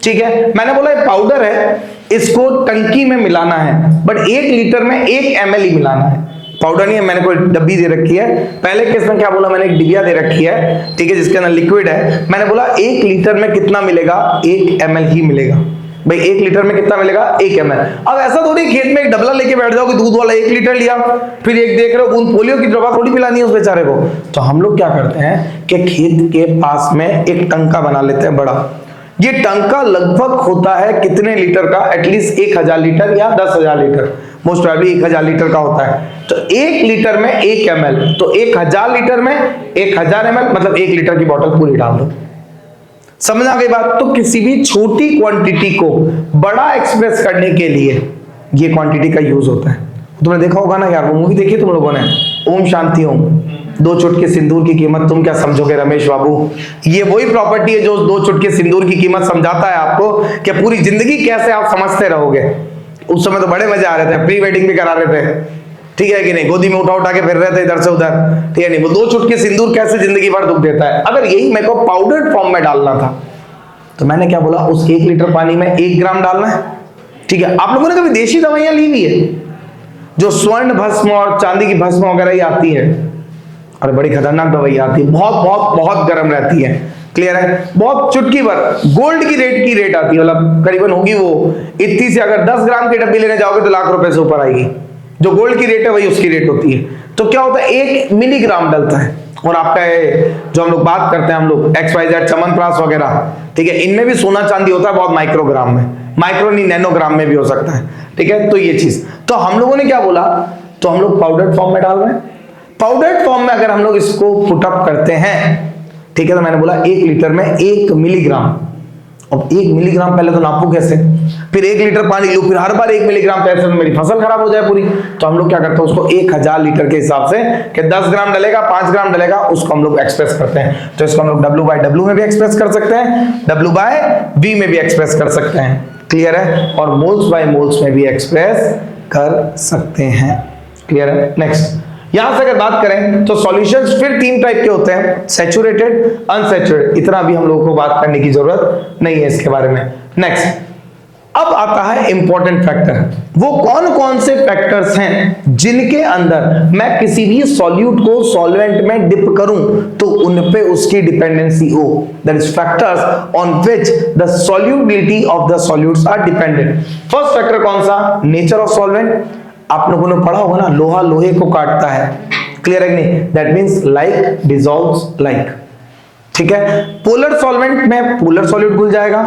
ठीक है। मैंने बोला ये पाउडर है, इसको टंकी में मिलाना है, बट 1 लीटर में 1 ml ही मिलाना है। पाउडर नहीं है, मैंने कोई डब्बी दे रखी है। पहले केस में क्या बोला मैंने? एक डिबिया दे रखी है, ठीक है, जिसके अंदर लिक्विड है। मैंने बोला 1 लीटर में कितना मिलेगा? 1 ml ही मिलेगा। भाई 1 लीटर में कितना मिलेगा? 1 ml। अब ऐसा थोड़ी खेत में एक डबला लेके बैठ जाओ कि दूध वाला 1 लीटर लिया, फिर एक देख रहे हो बूंद पोलियो की दवा थोड़ी पिलानी है उस बेचारे को। तो हम लोग क्या करते हैं कि खेत के पास में एक टंका बना लेते हैं बड़ा। ये टंका लगभग होता है कितने लीटर का? एटलीस्ट 1000 लीटर या 10,000 लीटर, मोस्ट प्रोबेबली 1000 लीटर का होता है। तो 1 लीटर में 1 ml, तो 1000 लीटर में 1000 ml, मतलब 1 लीटर की बोतल पूरी डाल दो। समझ आ गई बात? तो किसी भी छोटी क्वांटिटी को बड़ा एक्सप्रेस करने के लिए ये क्वांटिटी का यूज होता है। तुमने देखा होगा ना यार, वो मूवी देखी तुम लोगों ने, ओम शांति ओम, 2 चुटके सिंदूर की कीमत तुम क्या समझोगे रमेश बाबू। ये वही प्रॉपर्टी है जो 2 चुटके सिंदूर की कीमत समझाता है आपको कि पूरी जिंदगी कैसे आप समझते रहोगे। उस समय तो बड़े मजे आ रहे थे, प्री वेडिंग भी करा रहे थे, ठीक है कि नहीं, गोदी में उठा के फिर रहे थे इधर से उधर, ठीक है नहीं। वो 2 चुटके सिंदूर कैसे जिंदगी भर दुख देता है। अगर यही मेरे को पाउडर्ड फॉर्म में डालना था तो मैंने क्या बोला, उस 1 लीटर पानी में 1 ग्राम डालना है, ठीक है। आप लोगों ने कभी देशी दवाइयां ली हुई है जो स्वर्ण भस्म और चांदी की भस्म वगैरह ही आती है? और बड़ी खतरनाक दवाई आती है, बहुत बहुत बहुत गर्म रहती है, क्लियर है। बहुत चुटकी भर गोल्ड की रेट आती है, मतलब करीबन होगी वो इतनी से, अगर 10 ग्राम की डब्बी लेने जाओगे तो लाख रुपए से ऊपर आएगी। जो गोल्ड की रेट है वही उसकी रेट होती है। तो क्या होता है, 1 मिलीग्राम डलता है। और आपका जो हम लोग बात करते हैं, हम लोग XYZ च्यवनप्राश वगैरह, ठीक है, इनमें भी सोना चांदी होता है बहुत माइक्रोग्राम में, माइक्रो नहीं नैनोग्राम में भी हो सकता है, ठीक है। तो ये चीज, तो हम लोगों ने क्या बोला, तो हम लोग पाउडर्ड फॉर्म में डाल रहे हैं। पाउडर्ड फॉर्म में अगर हम लोग इसको पुट अप करते हैं, ठीक है, तो मैंने बोला 1 लीटर में 1 मिलीग्राम। अब 1 मिलीग्राम पहले तो नापू कैसे, फिर 1 लीटर पानी लो, फिर हर बार 1 मिलीग्राम, पैसे में मेरी फसल खराब हो जाए पूरी। तो हम लोग क्या करते हैं, उसको 1000 लीटर के हिसाब से कि 10 ग्राम डलेगा, 5 ग्राम डलेगा, उसको हम लोग एक्सप्रेस करते हैं। तो इसको हम लोग W/W में भी एक्सप्रेस कर सकते हैं, W/V में भी एक्सप्रेस कर सकते हैं, क्लियर है, और मोल्स बाय मोल्स में भी एक्सप्रेस कर सकते हैं, क्लियर है। नेक्स्ट, यहां से अगर बात करें तो सॉल्यूशंस फिर 3 टाइप के होते हैं, सैचुरेटेड, अनसैचुरेटेड। इतना भी हम लोगों को बात करने की जरूरत नहीं है इसके बारे में। नेक्स्ट, अब आता है इंपॉर्टेंट फैक्टर। वो कौन कौन से फैक्टर्स हैं जिनके अंदर मैं किसी भी सॉल्यूट को सॉल्वेंट में डिप करूं तो उन पे उसकी डिपेंडेंसी हो। That is factors on which the solubility of the solutes are dependent. First factor कौन सा, नेचर ऑफ सॉल्वेंट। आप लोगों ने पढ़ा होगा ना, लोहा लोहे को काटता है, क्लियर है कि नहीं, that means like dissolves like, ठीक है। पोलर सॉल्वेंट में पोलर सॉल्यूट घुल जाएगा,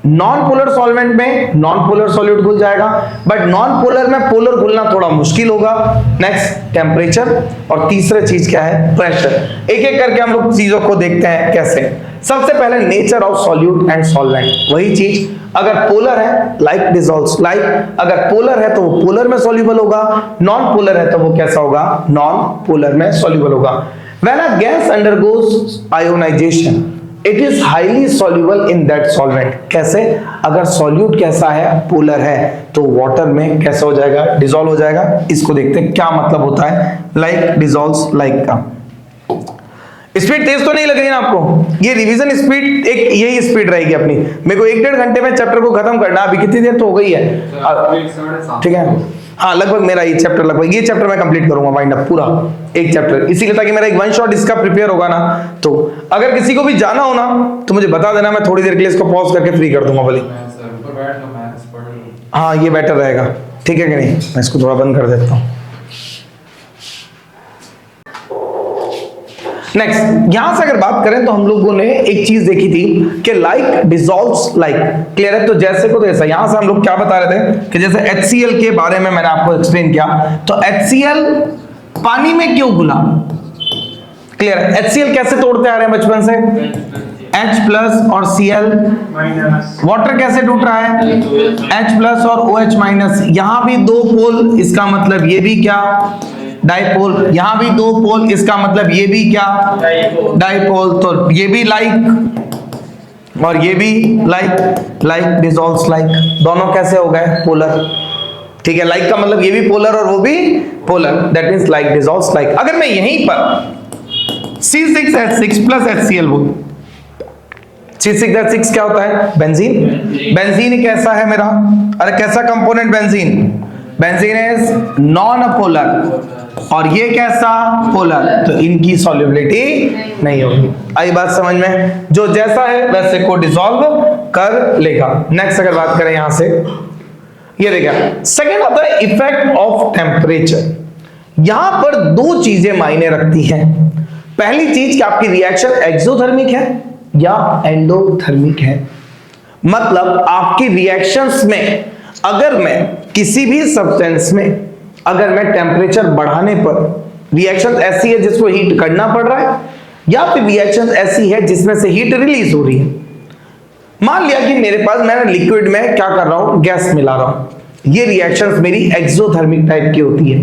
नॉन पोलर सॉल्वेंट में नॉन पोलर सॉल्यूट घुल जाएगा, बट नॉन पोलर में पोलर घुलना थोड़ा मुश्किल होगा। नेक्स्ट टेम्परेचर, और तीसरा चीज क्या है, प्रेशर। एक एक करके हम लोग चीजों को देखते हैं कैसे। सबसे पहले nature of solute and solvent, वही चीज, अगर पोलर है लाइक डिसॉल्व्स लाइक, अगर पोलर है तो वो पोलर में सॉल्युबल होगा, नॉन पोलर है तो वो कैसा होगा, नॉन पोलर में सॉल्युबल होगा। When a gas undergoes ionisation it is highly soluble in that solvent. कैसे, अगर सॉल्यूट कैसा है, पोलर है, तो वाटर में कैसा हो जाएगा, डिसॉल्व हो जाएगा। इसको देखते हैं क्या मतलब होता है लाइक डिसॉल्व्स लाइक का। स्पीड तेज तो नहीं लग रही है ना आपको, ये रिवीजन स्पीड एक यही स्पीड रहेगी अपनी। मेरे को 1-1.5 घंटे में चैप्टर को खत्म करना, अभी कितनी देर तो हो गई है, ठीक है, हाँ लगभग मेरा ये चैप्टर, लगभग ये चैप्टर मैं कंप्लीट करूंगा वाइंड अप पूरा, एक चैप्टर, इसीलिए ताकि मेरा एक वन शॉट इसका प्रिपेयर होगा ना। तो अगर किसी को भी जाना हो ना तो मुझे बता देना, मैं थोड़ी देर के लिए इसको पॉज करके फ्री कर दूंगा भले। हाँ ये बेटर रहेगा, ठीक है कि नहीं, मैं इसको थोड़ा बंद कर देता हूँ। नेक्स्ट, यहां से अगर बात करें तो हम लोगों ने एक चीज देखी थी कि लाइक डिसॉल्व्स लाइक, क्लियर है, तो जैसे को तो ऐसा। यहां से हम लोग क्या बता रहे थे कि जैसे HCl के बारे में मैंने आपको एक्सप्लेन किया, तो HCl पानी में क्यों घुला, क्लियर है। HCl कैसे तोड़ते आ रहे हैं बचपन से, H प्लस और Cl माइनस। वाटर कैसे टूट रहा है, H प्लस और OH माइनस। यहां भी 2 पोल, इसका मतलब ये भी क्या, डाइपोल। यहां भी 2 पोल, इसका मतलब ये भी क्या, डाइपोल। तो ये भी लाइक और ये भी लाइक, लाइक डिसॉल्व्स लाइक, दोनों कैसे हो गए, पोलर, ठीक है। लाइक का मतलब ये भी पोलर और वो भी polar, that means like dissolves like. अगर मैं यहीं पर C6H6 प्लस HCl बोल, C6H6 क्या होता है, बेंजीन। बेंजीन कैसा है मेरा, अरे कैसा component benzene, benzene is non polar, और ये कैसा, पोलर, तो इनकी सॉल्युबिलिटी नहीं होगी। आई बात समझ में, जो जैसा है वैसे को डिसॉल्व कर लेगा। नेक्स्ट अगर बात करें यहां से, ये देखिए सेकंड आता है इफेक्ट ऑफ टेम्परेचर। यहां पर 2 चीजें मायने रखती हैं। पहली चीज कि आपकी रिएक्शन एक्सोथर्मिक है या एंडोथर्मिक है, मतलब आपकी रिएक्शंस में अगर मैं किसी भी सब्सटेंस में अगर मैं टेम्परेचर बढ़ाने पर रिएक्शन ऐसी है जिसको हीट करना पड़ रहा है, या फिर रिएक्शन ऐसी है जिसमें से हीट रिलीज हो रही है। मान लिया कि मेरे पास मैं लिक्विड में क्या कर रहा हूं, गैस मिला रहा हूं, ये रिएक्शंस मेरी एक्सोथर्मिक टाइप की होती है।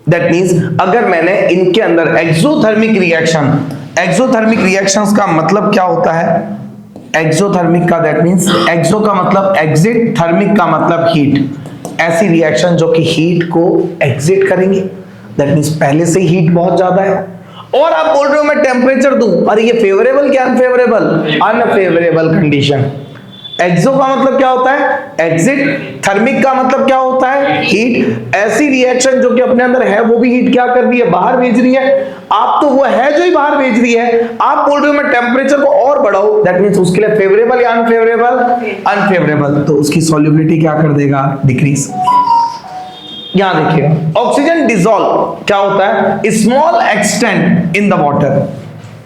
दैट मींस अगर मैंने इनके अंदर एक्सोथर्मिक रिएक्शन, एक्सोथर्मिक रिएक्शंस का मतलब क्या होता है, एक्सोथर्मिक का दैट मींस एक्सो का मतलब एग्जिट, थर्मिक का मतलब हीट, ऐसी रिएक्शन जो कि हीट को एग्जिट करेंगे, दैट मींस पहले से हीट बहुत ज्यादा है और आप बोल रहे हो मैं टेम्परेचर दूं, अरे ये फेवरेबल क्या अनफेवरेबल, अनफेवरेबल कंडीशन। एक्सो का मतलब क्या होता है, एग्जिट, थर्मिक का मतलब क्या होता है, हीट। ऐसी रिएक्शन जो कि अपने अंदर है वो भी हीट क्या कर रही है, बाहर भेज रही है। आप तो वो है जो ही बाहर भेज रही है, आप बोल रहे हो मैं टेम्परेचर को और बढ़ाऊं, दैट मींस उसके लिए फेवरेबल या अनफेवरेबल, अनफेवरेबल, तो उसकी सॉल्युबिलिटी क्या कर देगा, डिक्रीज। यहां देखिएगा ऑक्सीजन डिसॉल्व क्या होता है, small extent in the water,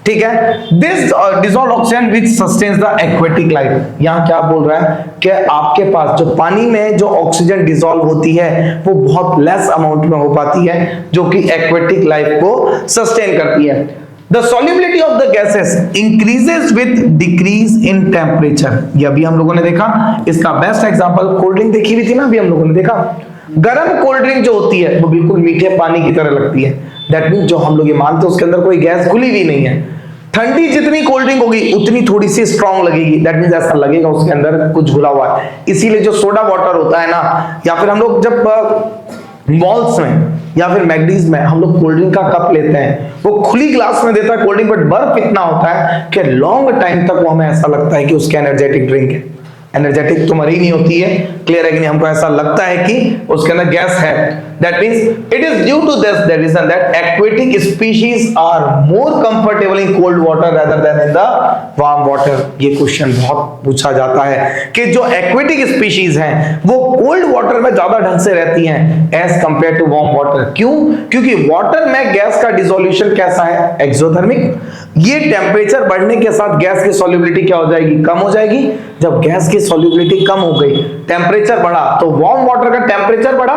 ठीक है। This dissolve oxygen which sustains the aquatic life. यहां क्या बोल रहा है कि आपके पास जो पानी में जो ऑक्सीजन डिसॉल्व होती है वो बहुत लेस अमाउंट में हो पाती है, जो कि एक्वेटिक लाइफ को सस्टेन करती है। The solubility of the gases increases with decrease in temperature। ये अभी हम लोगों ने देखा, इसका बेस्ट एग्जांपल कोल्ड ड्रिंक देखी हुई थी ना, अभी हम लोगों ने देखा। गर्म कोल्ड ड्रिंक जो होती है वो बिल्कुल मीठे पानी की तरह लगती है, दैट मींस जो हम लोग ये मानते हैं उसके अंदर कोई गैस घुली हुई नहीं है। ठंडी जितनी कोल्ड ड्रिंक होगी उतनी थोड़ी सी स्ट्रांग लगेगी, दैट मींस ऐसा लगेगा उसके अंदर कुछ घुला हुआ है। इसीलिए जो सोडा वाटर होता है ना, या फिर हम लोग जब मॉल्स में या फिर मैगडीज में हम लोग कोल्ड ड्रिंक का कप लेते हैं, वो खुली ग्लास में देता है कोल्ड ड्रिंक, बट बर्फ इतना होता है कि लॉन्ग टाइम तक वो हमें ऐसा लगता है कि उसके एनर्जेटिक ड्रिंक है। एनर्जेटिक तो मरी नहीं होती है, क्लियर है कि नहीं, हमको ऐसा लगता है कि उसके अंदर गैस है। That means it is due to this the reason that aquatic species are more comfortable in cold water rather than in the warm water. ये क्वेश्चन बहुत पूछा जाता है कि जो एक्वेटिक स्पीशीज हैं वो कोल्ड वाटर में ज्यादा ढंग से रहती हैं as compare to warm water. क्यों? क्योंकि वाटर में गैस का डिसोल्यूशन कैसा है, एक्सोथर्मिक। ये टेम्परेचर बढ़ने के साथ गैस की सॉल्युबिलिटी क्या हो जाएगी, कम हो जाएगी। जब गैस की सॉल्युबिलिटी कम हो गई, टेम्परेचर बढ़ा, तो वार्म वाटर का टेम्परेचर बढ़ा,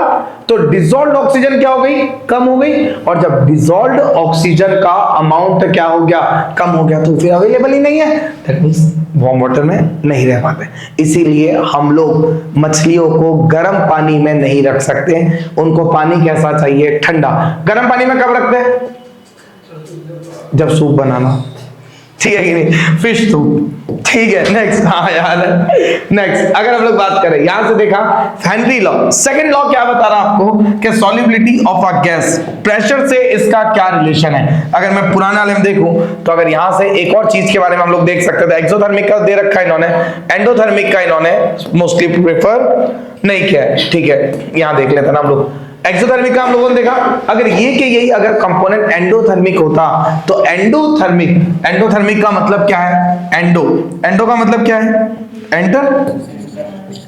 तो डिसॉल्व्ड ऑक्सीजन क्या हो गई, कम हो गई। और जब डिसॉल्व्ड ऑक्सीजन का अमाउंट क्या हो गया, कम हो गया, तो फिर अवेलेबल ही नहीं है, दैट मींस वार्म वाटर में नहीं रह पाते। इसीलिए हम लोग मछलियों को गर्म पानी में नहीं रख सकते, उनको पानी कैसा चाहिए, ठंडा। गर्म पानी में कब रखते हैं, जब सूप बनाना, ठीक है कि नहीं, फिश सूप, ठीक है। नेक्स्ट, हाँ यार, नेक्स्ट अगर हम लोग बात करें, यहां से देखा हेनरी लॉ, सेकंड लॉ क्या बता रहा आपको कि solubility of a gas, pressure से इसका क्या रिलेशन है। अगर मैं पुराना वाले में देखूं तो अगर यहां से एक और चीज के बारे में हम लोग देख सकते थे, एक्सोथर्मिक का दे रखा है इन्होंने, एंडोथर्मिक का इन्होंने मोस्टली प्रेफर नहीं किया है, ठीक है। यहां देख लेते हैं ना हम लोग, एक्सोथर्मिक का हम लोगों ने देखा, अगर ये कि यही अगर कंपोनेंट एंडोथर्मिक होता तो एंडोथर्मिक का मतलब क्या है, एंडो का मतलब क्या है, एंटर,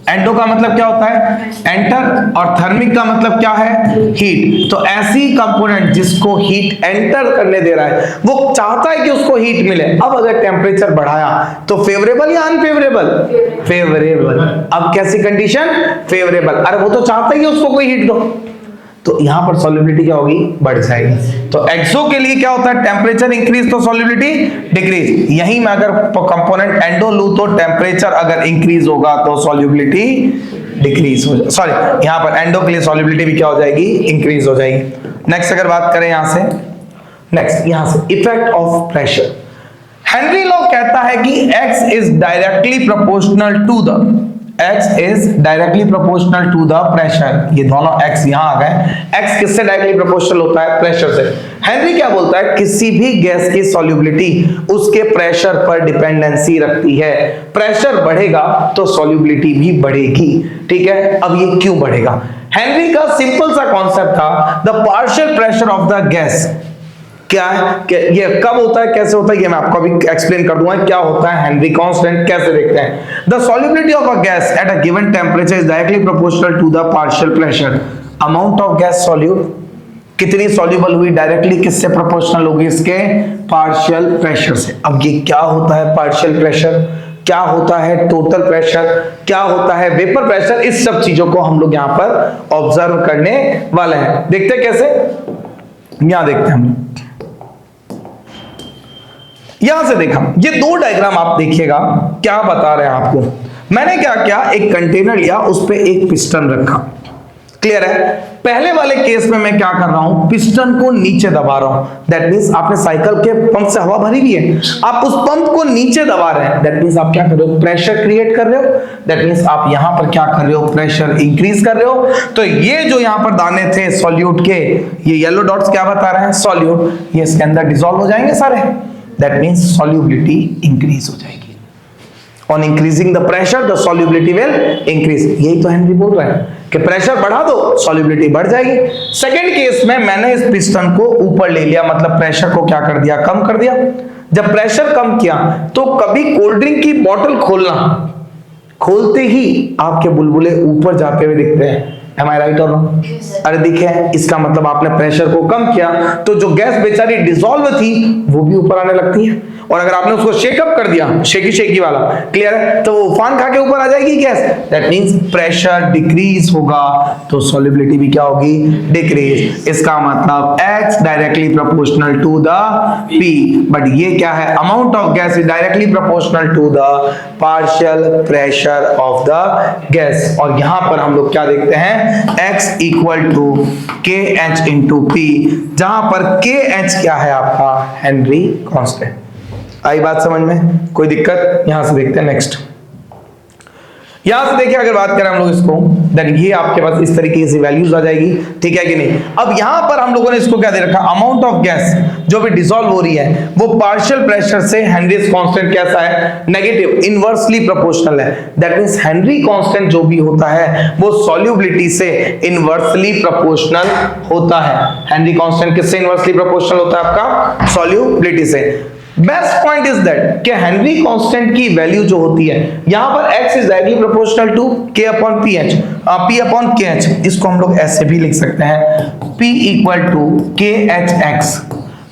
एंडो का मतलब क्या होता है, एंटर, और थर्मिक का मतलब क्या है, हीट। तो ऐसी कंपोनेंट जिसको हीट एंटर करने दे रहा है, वो चाहता है कि उसको हीट मिले। अब अगर टेम्परेचर बढ़ाया तो फेवरेबल या अनफेवरेबल, फेवरेबल। अब कैसी कंडीशन, फेवरेबल। अरे वो तो चाहता है कि उसको कोई हीट दो, तो यहां पर सॉल्युबिलिटी क्या होगी, बढ़ जाएगी। तो एक्सो के लिए क्या होता है, टेम्परेचर इंक्रीज तो सॉल्युबिलिटी डिक्रीज। यहीं में अगर कंपोनेंट एंडो लू तो टेम्परेचर अगर इंक्रीज होगा तो सॉल्युबिलिटी डिक्रीज हो जाएगी, सॉरी यहां पर एंडो के लिए सॉल्युबिलिटी भी क्या हो जाएगी, इंक्रीज हो जाएगी। नेक्स्ट अगर बात करें यहां से, नेक्स्ट यहां से effect of pressure, Henry law कहता है कि x is directly proportional to the, x is directly proportional to the pressure। ये दोनों x यहां आ गए, x किससे डायरेक्टली प्रोपोर्शनल होता है, प्रेशर से। हेनरी क्या बोलता है, किसी भी गैस की सॉल्युबिलिटी उसके प्रेशर पर डिपेंडेंसी रखती है। प्रेशर बढ़ेगा तो सॉल्युबिलिटी भी बढ़ेगी, ठीक है। अब ये क्यों बढ़ेगा, हेनरी का सिंपल सा कॉन्सेप्ट था, the partial pressure of the gas क्या है, कि ये कब होता है, कैसे होता है, ये मैं आपको अभी एक्सप्लेन कर दूंगा क्या होता है हेनरी कांस्टेंट, कैसे देखते हैं। The solubility of a gas at a given temperature is directly proportional to the partial pressure, amount of gas solute, कितनी सॉल्युबल हुई, डायरेक्टली किससे प्रोपोर्शनल होगी, इसके पार्शियल प्रेशर से। अब ये क्या होता है पार्शियल प्रेशर, क्या होता है टोटल प्रेशर, क्या होता है वेपर प्रेशर, इस सब चीजों को हम लोग यहां पर ऑब्जर्व करने वाले हैं। देखते हैं कैसे, यहां देखते हैं हम। यहां से देखा, ये दो डायग्राम आप देखिएगा, क्या बता रहे हैं आपको। मैंने क्या किया, एक कंटेनर लिया, उस पे एक पिस्टन रखा, क्लियर है। पहले वाले केस में मैं क्या कर रहा हूं, पिस्टन को नीचे दबा रहा हूं, दैट मींस आपने साइकिल के पंप से हवा भरी हुई है, आप उस पंप को नीचे दबा रहे हैं, दैट मींस आप क्या कर रहे हो, प्रेशर क्रिएट कर रहे हो, दैट मींस आप यहां पर क्या कर रहे हो, प्रेशर इंक्रीज कर रहे हो। तो ये जो यहां पर दाने थे सॉल्यूट के, ये येलो डॉट्स क्या बता रहे हैं, सॉल्यूट, ये इसके अंदर डिसॉल्व हो जाएंगे सारे, दैट मींस सॉल्युबिलिटी इंक्रीज हो जाएगी। On increasing the pressure the solubility will increase, यही तो हेनरी बोल रहा है कि प्रेशर बढ़ा दो सॉल्युबिलिटी बढ़ जाएगी। सेकंड केस में मैंने इस पिस्टन को ऊपर ले लिया, मतलब प्रेशर को क्या कर दिया, कम कर दिया। जब प्रेशर कम किया तो कभी कोल्ड ड्रिंक की बोतल खोलना, खोलते ही आपके बुलबुले ऊपर जाते हुए दिखते हैं, Am I right or not? अरे दिखे, इसका मतलब आपने प्रेशर को कम किया तो जो गैस बेचारी डिसॉल्व थी वो भी ऊपर आने लगती है, और अगर आपने उसको शेकअप कर दिया, शेकी वाला, क्लियर है, तो वो उफान खा के ऊपर आ जाएगी gas, that means pressure decrease होगा तो सॉल्युबिलिटी भी क्या होगी, डिक्रीज। इसका मतलब x directly proportional to the p, but ये क्या है, amount of gas is directly proportional to the partial pressure of the gas. और यहां पर हम लोग क्या देखते हैं, x equal to kh into p, जहां पर kh क्या है आपका, हेनरी कांस्टेंट। आई बात समझ में, कोई दिक्कत। यहां से देखते हैं नेक्स्ट, यहां से देखिए अगर बात करें हम लोग इसको, देन ये आपके पास इस तरीके से वैल्यूज आ जाएगी, ठीक है कि नहीं। अब यहां पर हम लोगों ने इसको क्या दे रखा, अमाउंट ऑफ गैस जो भी डिसॉल्व हो रही है वो पार्शियल प्रेशर से हेनरीज कांस्टेंट कैसा है, नेगेटिव, इनवर्सली प्रोपोर्शनल है। दैट मींस हेनरी कांस्टेंट जो भी होता है वो सॉल्युबिलिटी से इनवर्सली प्रोपोर्शनल होता है। हेनरी कांस्टेंट किससे इनवर्सली प्रोपोर्शनल होता है, आपका सॉल्युबिलिटी से। बेस्ट पॉइंट इज दैट कि हेनरी कांस्टेंट की वैल्यू जो होती है, यहां पर x is directly proportional to k upon ph, p upon kh, इसको हम लोग ऐसे भी लिख सकते हैं, p equal to kh x,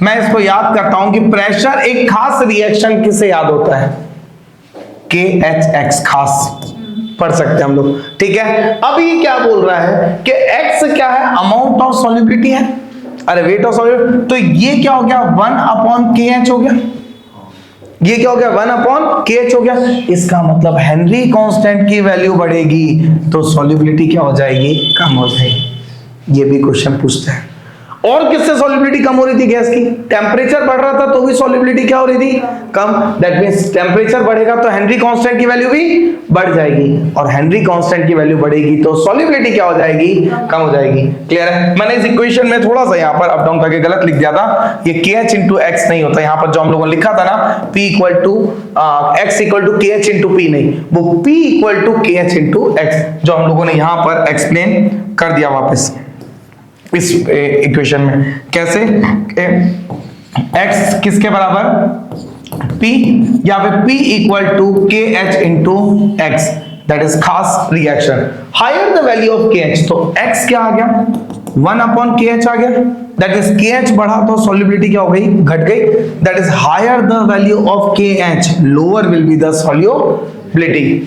मैं इसको याद करता हूं कि प्रेशर एक खास रिएक्शन किसे याद होता है, KHX खास पढ़ सकते हैं हम लोग, ठीक है। अब ये क्या बोल रहा है कि X क्या है, अमाउंट ऑफ सॉल्युबिलिटी है, अरे वेट ऑफ सॉल्युबिलिटी, तो ये क्या हो गया 1/KH हो गया, ये क्या हो गया 1/KH हो गया। इसका मतलब हेनरी कांस्टेंट की वैल्यू बढ़ेगी तो सॉल्युबिलिटी क्या हो जाएगी, कम हो जाएगी। ये भी क्वेश्चन पूछते हैं। और किससे सॉल्युबिलिटी कम हो रही थी गैस की, टेम्परेचर बढ़ रहा था तो भी सॉल्युबिलिटी क्या हो रही थी, कम। दैट मींस टेम्परेचर बढ़ेगा तो हेनरी कांस्टेंट की वैल्यू भी बढ़ जाएगी, और हेनरी कांस्टेंट की वैल्यू बढ़ेगी तो सॉल्युबिलिटी क्या हो जाएगी, कम हो जाएगी। क्लियर है। मैंने इस इक्वेशन में थोड़ा सा यहाँ पर अप डाउन करके गलत लिख दिया था, ये KH into X नहीं होता, यहाँ पर जो हम लोगों ने लिखा था ना P equal to X equal to KH into P, नहीं, वो P equal to KH into X जो हम लोगों ने यहाँ पर एक्सप्लेन कर दिया वापस इस इक्वेशन में। कैसे, x किसके बराबर, p, या फिर p equal to KH into x, that is खास reaction. Higher the value of KH, तो x क्या आ गया 1/KH आ गया, दैट इज KH बढ़ा तो सॉल्युबिलिटी क्या हो गई, घट गई, that is higher the value of KH lower will be the solubility.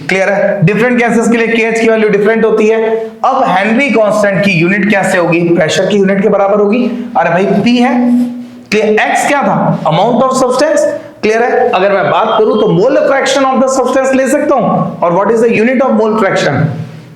Clear है। डिफरेंट गैसेस के लिए KH की वैल्यू डिफरेंट होती है। अब हेनरी कांस्टेंट की यूनिट कैसे होगी, प्रेशर की यूनिट के बराबर होगी। अरे भाई P है, क्लियर। X क्या था, अमाउंट ऑफ सब्सटेंस, क्लियर है। अगर मैं बात करूं तो मोल फ्रैक्शन ऑफ द सब्सटेंस ले सकता हूं, और what is the unit of mole fraction,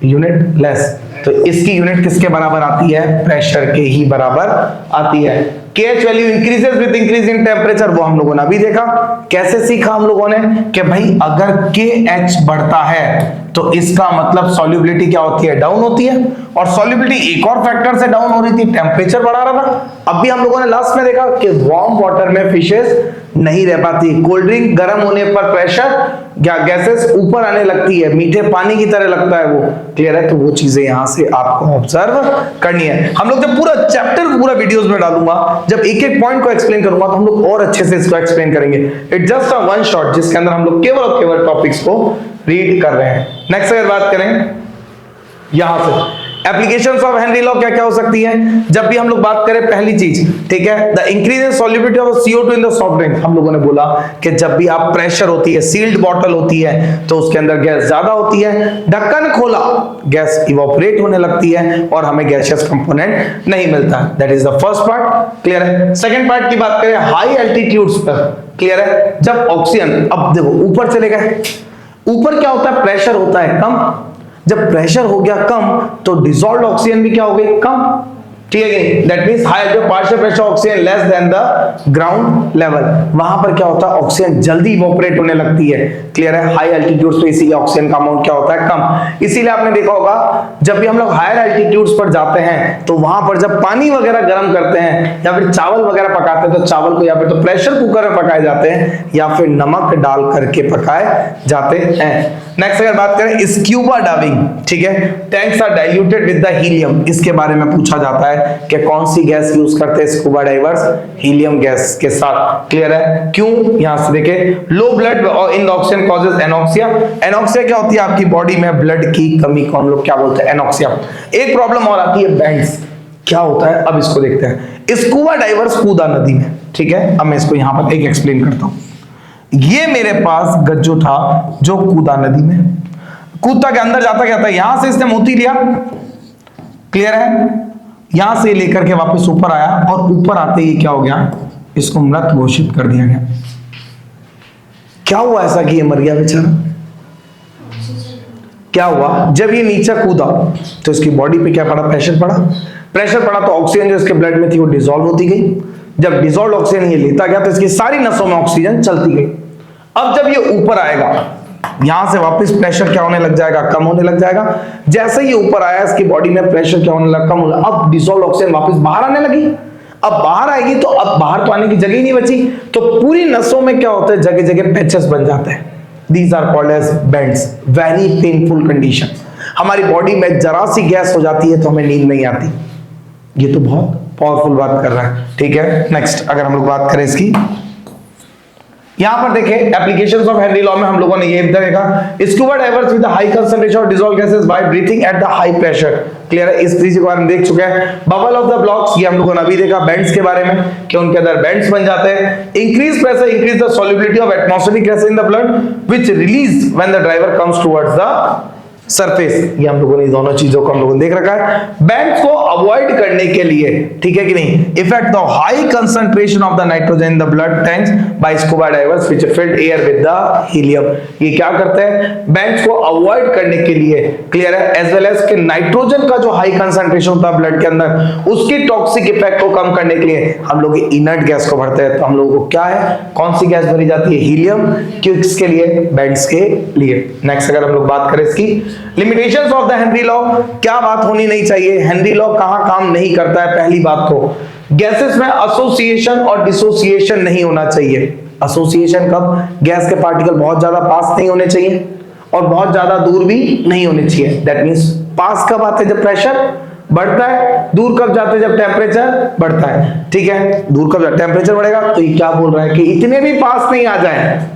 unit less, तो इसकी यूनिट किसके बराबर आती है, प्रेशर के ही बराबर आती है। KH value increases with increase in temperature, वो हम लोगों ने अभी देखा। कैसे सीखा हम लोगों ने कि भाई अगर KH बढ़ता है तो इसका मतलब सॉल्युबिलिटी क्या होती है, डाउन होती है, और सॉल्युबिलिटी एक और फैक्टर से डाउन हो रही थी, टेम्परेचर बढ़ा रहा था। अब भी हम लोगों ने लास्ट में देखा कि वार्म वाटर में फिशेस नहीं रह पाती, कोल्ड ड्रिंक गर्म होने पर प्रेशर गैसेस ऊपर आने लगती है, मीठे पानी की तरह लगता है वो, क्लियर है। तो वो चीजें यहां से आपको ऑब्जर्व करनी है। हम लोग जब पूरा चैप्टर पूरा वीडियोस में डालूंगा, जब एक एक पॉइंट को एक्सप्लेन करूंगा तो हम लोग और अच्छे से इसको एक्सप्लेन करेंगे। It just a one shot जिसके अंदर हम लोग केवल और केवल टॉपिक्स को रीड कर रहे हैं। नेक्स्ट अगर बात करें यहां से एप्लीकेशंस ऑफ हेनरी लॉ क्या क्या हो सकती है, जब भी हम लोग बात करें पहली चीज, ठीक है, the increase in solubility of CO2 in the soft drink. हम लोगों ने बोला कि जब भी आप प्रेशर होती है, सील्ड बॉटल होती है तो उसके अंदर गैस ज्यादा होती है, ढक्कन खोला गैस इवोपरेट होने लगती है और हमें गैसियस कंपोनेंट नहीं मिलता। That is the first part, clear है। सेकंड पार्ट की बात करें हाई एल्टीट्यूड्स पर, क्लियर है, जब ऑक्सीजन, अब देखो ऊपर चले गए, ऊपर क्या होता है, प्रेशर होता है कम, जब प्रेशर हो गया कम तो डिसॉल्व्ड ऑक्सीजन भी क्या हो गई, कम, ठीक है। दैट मींस हाई जो partial pressure oxygen less than the ground level, वहां पर क्या होता है, ऑक्सीजन जल्दी इवोपरेट होने लगती है, क्लियर है। हाई एल्टीट्यूड्स पे इसीलिए ऑक्सीजन का अमाउंट क्या होता है, कम। इसीलिए आपने देखा होगा जब भी हम लोग हायर एल्टीट्यूड्स पर जाते हैं तो वहां पर जब पानी वगैरह गर्म करते हैं या फिर चावल वगैरह पकाते हैं तो चावल को या फिर तो प्रेशर कुकर में पकाए जाते हैं या फिर नमक डाल करके पकाए जाते हैं। नेक्स्ट अगर बात करें स्क्यूबा डाइविंग, ठीक है, tanks are diluted with the helium, इसके बारे में पूछा जाता है कि कौन सी गैस यूज करते हैं स्कूबा डाइवर्स, हीलियम गैस के साथ, क्लियर है। क्यों, यहां से देखें, low blood in the oxygen causes anoxia. Anoxia क्या होती है, आपकी बॉडी में ब्लड की कमी को हम लोग क्या बोलते हैं, एनॉक्सिया। एक प्रॉब्लम और आती है बेंड्स, क्या होता है, अब इसको देखते हैं। स्कूबा डाइवर्स कूदा नदी में, ठीक है, अब मैं इसको यहां पर एक एक्सप्लेन करता हूं। ये मेरे पास गज्जू था जो कूदा नदी में, कूदता के अंदर जाता क्या था, यहां से इसने मोती लिया, क्लियर है, यहां से लेकर के वापस ऊपर आया और ऊपर आते ही क्या हो गया, इसको मृत घोषित कर दिया गया। क्या हुआ ऐसा कि ये मर गया बेचारा, क्या हुआ, जब ये नीचे कूदा तो इसकी बॉडी पे क्या पड़ा, प्रेशर पड़ा, प्रेशर पड़ा तो ऑक्सीजन जो इसके ब्लड में थी वो डिसॉल्व होती गई। जब डिसॉल्व ऑक्सीजन ये लेता गया तो इसकी सारी नसों में ऑक्सीजन चलती गई। अब जब ये ऊपर आएगा यहां से वापस प्रेशर क्या होने लग जाएगा, कम होने लग जाएगा। जैसे ही ऊपर आया इसकी बॉडी में प्रेशर क्या होने लगा, कम होने लगा। अब डिसॉल्व ऑक्सीजन वापस बाहर आने लगी। अब बाहर आएगी तो अब बाहर तो आने की जगह ही नहीं बची, तो पूरी नसों में क्या होता है, जगह जगह पैचेस बन जाते हैं। These are called as bends, very painful condition। हमारी बॉडी में जरा सी गैस हो जाती है तो हमें नींद नहीं आती। ये तो बहुत पावरफुल बात कर रहा है, ठीक है। नेक्स्ट अगर हम लोग बात करें इसकी, यहां पर देखें एप्लीकेशंस ऑफ हेनरी लॉ में हम लोगों ने ये देखा, scuba divers with high concentration of dissolve gases bye breathing at the high pressure. Clear है, इस चीज को हम देख चुके हैं। बबल ऑफ द ब्लॉक्स, ये हम लोगों ने अभी देखा बेंड्स के बारे में कि उनके अंदर बेंड्स बन जाते हैं। Increase pressure increase the solubility of atmospheric gases in the blood which release when the driver comes towards the surface. ये हम लोगों ने दोनों चीजों को हम लोगों ने देख रखा है। बैंड्स को अवॉइड करने के लिए, ठीक है कि नहीं, effect the high concentration of the nitrogen in the blood tanks by scuba divers which filled air with the helium. ये क्या करते हैं, बैंड्स को अवॉइड करने के लिए, क्लियर है, एज वेल एज के नाइट्रोजन का जो हाई कंसंट्रेशन होता है ब्लड के अंदर, उसकी टॉक्सिक इफेक्ट को कम करने के लिए हम लोग इनर्ट गैस को भरते हैं। तो हम लोगों को क्या है, कौन सी गैस भरी जाती है, हीलियम। किसके लिए, बैंड्स के लिए। नेक्स्ट अगर हम लोग बात करें इसकी limitations of the Henry law, क्या बात होनी नहीं चाहिए, हेनरी लॉ कहां काम नहीं करता है। पहली बात तो गैसेस में एसोसिएशन और डिसोसिएशन नहीं होना चाहिए। एसोसिएशन कब, गैस के पार्टिकल बहुत ज्यादा पास नहीं होने चाहिए और बहुत ज्यादा दूर भी नहीं होने चाहिए। दैट मींस पास कब आते हैं, जब प्रेशर बढ़ता है, दूर कब जाते हैं, जब टेम्परेचर बढ़ता है। ठीक है, दूर कब जाता टेम्परेचर बढ़ेगा, तो ये क्या बोल रहा है कि इतने भी पास नहीं आ जाए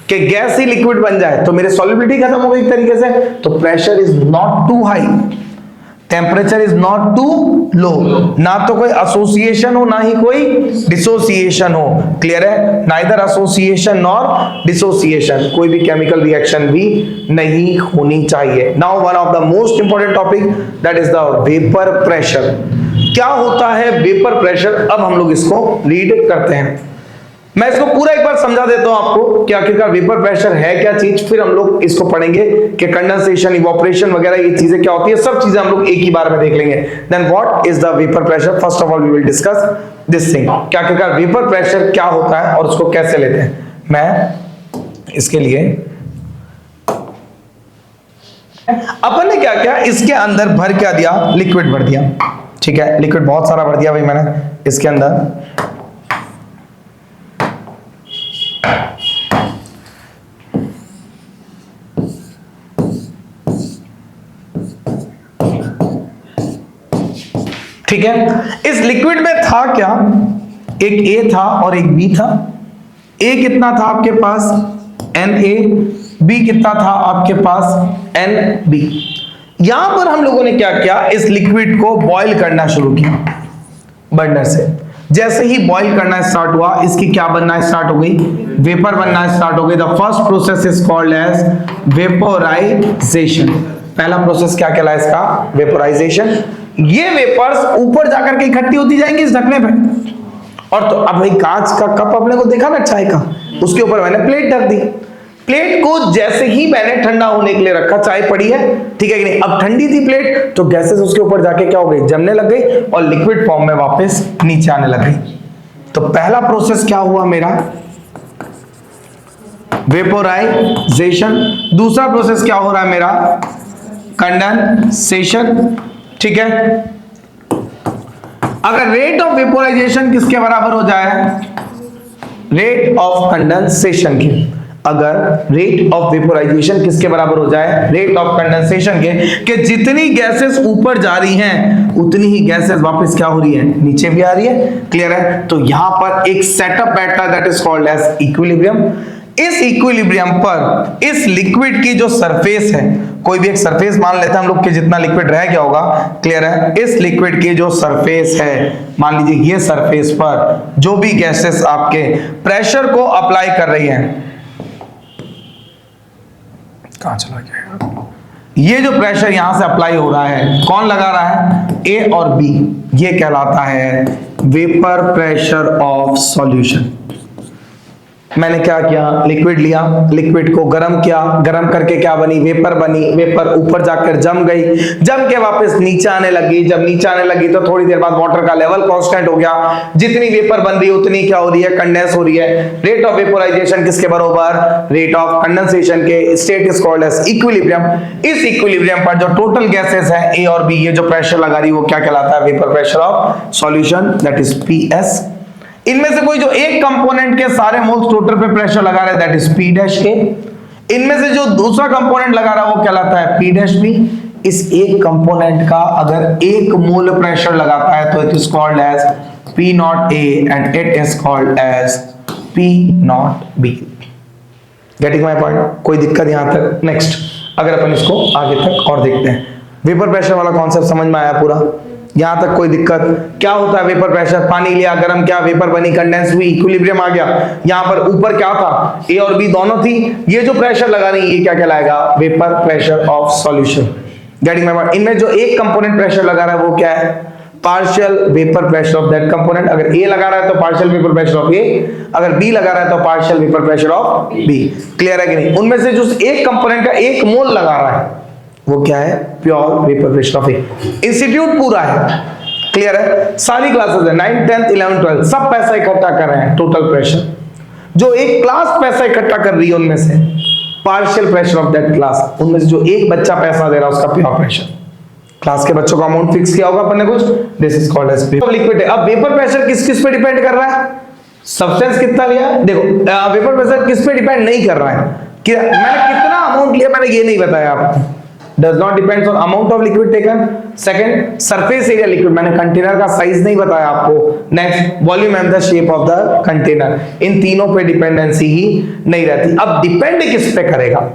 कि गैस ही लिक्विड बन जाए, तो मेरे सॉल्युबिलिटी खत्म हो गई एक तरीके से। तो pressure is not too high, temperature is not too low, ना तो कोई एसोसिएशन हो ना ही कोई डिसोसिएशन हो। क्लियर है, नाइदर एसोसिएशन नॉर डिसोसिएशन, कोई भी केमिकल रिएक्शन भी नहीं होनी चाहिए। Now one of the most important topic that is the vapour pressure. क्या होता है वेपर प्रेशर, अब हम लोग इसको रीड करते हैं। मैं इसको पूरा एक बार समझा देता हूं आपको कि आखिरकार वेपर प्रेशर है क्या चीज, फिर हम लोग इसको पढ़ेंगे कि कंडेंसेशन, इवोपरेशन वगैरह ये चीजें क्या होती है, सब चीजें हम लोग एक ही बार में देख लेंगे। Then what is the vapour pressure, first of all we will discuss this thing, कि आखिरकार वेपर प्रेशर क्या होता है और उसको कैसे लेते हैं। मैं इसके लिए अपन ने क्या किया, इसके अंदर भर क्या दिया, लिक्विड भर दिया। ठीक है, लिक्विड बहुत सारा भर दिया भाई मैंने इसके अंदर। ठीक है, इस लिक्विड में था क्या, एक ए था और एक बी था। ए कितना था आपके पास, Na, बी कितना था आपके पास Nb। यहां पर हम लोगों ने क्या किया, इस लिक्विड को बॉईल करना शुरू किया बर्नर से। जैसे ही बॉईल करना स्टार्ट हुआ, इसकी क्या बनना स्टार्ट हो गई, वेपर बनना स्टार्ट हो गई। The first process is called as vaporisation. पहला प्रोसेस क्या कहलाया इसका, वेपोराइजेशन। ये वेपर्स ऊपर जाकर के इकट्ठी होती जाएंगी इस ढकने पे, और तो अब भाई कांच का कप अपने को देखा ना चाय का, उसके ऊपर मैंने प्लेट ढक दी। प्लेट को जैसे ही मैंने ठंडा होने के लिए रखा, चाय पड़ी है, ठीक है कि नहीं, अब ठंडी थी प्लेट, तो गैसेस उसके ऊपर जाके क्या हो गई, जमने लग गई और लिक्विड फॉर्म में वापस नीचे आने लग गई। तो पहला प्रोसेस क्या हुआ मेरा, वेपोराइजेशन। दूसरा प्रोसेस क्या हो रहा है मेरा, कंडेंसेशन। ठीक है, अगर रेट ऑफ वेपोराइजेशन किसके बराबर हो जाए, रेट ऑफ कंडेंसेशन के, अगर रेट ऑफ वेपोराइजेशन किसके बराबर हो जाए, रेट ऑफ कंडेंसेशन के, कि जितनी गैसेस ऊपर जा रही हैं उतनी ही गैसेस वापस क्या हो रही है, नीचे भी आ रही है। क्लियर है, तो यहां पर एक सेटअप बैठता है that is called as equilibrium. इस इक्विलिब्रियम पर इस लिक्विड की जो सरफेस है, कोई भी एक सरफेस मान लेते हैं हम लोग कि जितना लिक्विड रह गया होगा। क्लियर है, इस लिक्विड की जो सरफेस है, मान लीजिए ये सरफेस पर जो भी गैसेस आपके प्रेशर को अप्लाई कर रही हैं, कहां चला गया, ये जो प्रेशर यहां से अप्लाई हो रहा है, कौन लगा रहा है, ए और बी, ये कहलाता है वेपर प्रेशर ऑफ सॉल्यूशन। मैंने क्या किया, लिक्विड लिया, लिक्विड को गर्म किया, गर्म करके क्या बनी, वेपर बनी। वेपर ऊपर जाकर जम गई, जम के वापस नीचे आने लगी। जब नीचे आने लगी तो थोड़ी देर बाद वाटर का लेवल कांस्टेंट हो गया, जितनी वेपर बन रही है उतनी क्या हो रही है, कंडेंस हो रही है। रेट ऑफ वेपोराइजेशन किसके बराबर, रेट ऑफ कंडेंसेशन के। State is called as equilibrium. इस इक्विलिब्रियम पर जो टोटल गैसेस है ए और बी, ये जो प्रेशर लगा रही है वो क्या कहलाता है, vapour pressure of solution, that is PS। इनमें से कोई जो एक कंपोनेंट के सारे मोल्स टोटल पे प्रेशर लगा रहा है दैट इज P डैश के। इनमें से जो दूसरा कंपोनेंट लगा रहा है वो कहलाता है P डैश B। इस एक कंपोनेंट का अगर एक मोल प्रेशर लगाता है तो it is called as P not A and it is called as P not B। Getting my point? कोई दिक्कत यहां तक? नेक्स्ट अगर अपन इसको आगे तक और देखते हैं, वेपर प्रेशर वाला कॉन्सेप्ट समझ में आया पूरा? यहां तक कोई दिक्कत? क्या होता है वेपर प्रेशर? पानी लिया, गर्म किया, वेपर बनी, कंडेंस हुई, इक्विलिब्रियम आ गया। यहां पर ऊपर क्या था? ए और बी दोनों थी। ये जो प्रेशर लगा रही है ये क्या कहलाएगा? Vapour pressure of solution. Getting my point? इनमें जो एक कंपोनेंट प्रेशर लगा रहा है वो क्या है? Partial vapour pressure of that component. अगर ए लगा रहा है तो partial vapour pressure of A, अगर बी लगा रहा है तो partial vapour pressure of B. Clear है कि नहीं? उनमें से जो एक कंपोनेंट का एक मोल लगा रहा है वो क्या है? Pure vapour pressure of A. Institute पूरा है, क्लियर है? सारी क्लासेस है, 9th 10th 11th 12th सब पैसा इकट्ठा कर रहे हैं। टोटल प्रेशर जो एक क्लास पैसा इकट्ठा कर रही है उनमें से partial pressure of that class, उनमें से जो एक बच्चा पैसा दे रहा है उसका प्योर प्रेशर। क्लास के बच्चों का अमाउंट फिक्स किया होगा अपन ने कुछ, this is called as liquid. अब वेपर प्रेशर किस किस पे डिपेंड कर रहा है? सब्सटेंस कितना लिया? देखो वेपर प्रेशर किस पे डिपेंड नहीं कर रहा है कि मैंने कितना अमाउंट लिया, मैंने ये नहीं बताया आपको। Does not depends on amount of liquid taken. Second, surface area liquid, मैंने कंटेनर का साइज नहीं बताया आपको। Next, volume and the shape of the container. इन तीनों पे डिपेंडेंसी ही नहीं रहती। अब डिपेंड किस पे करेगा?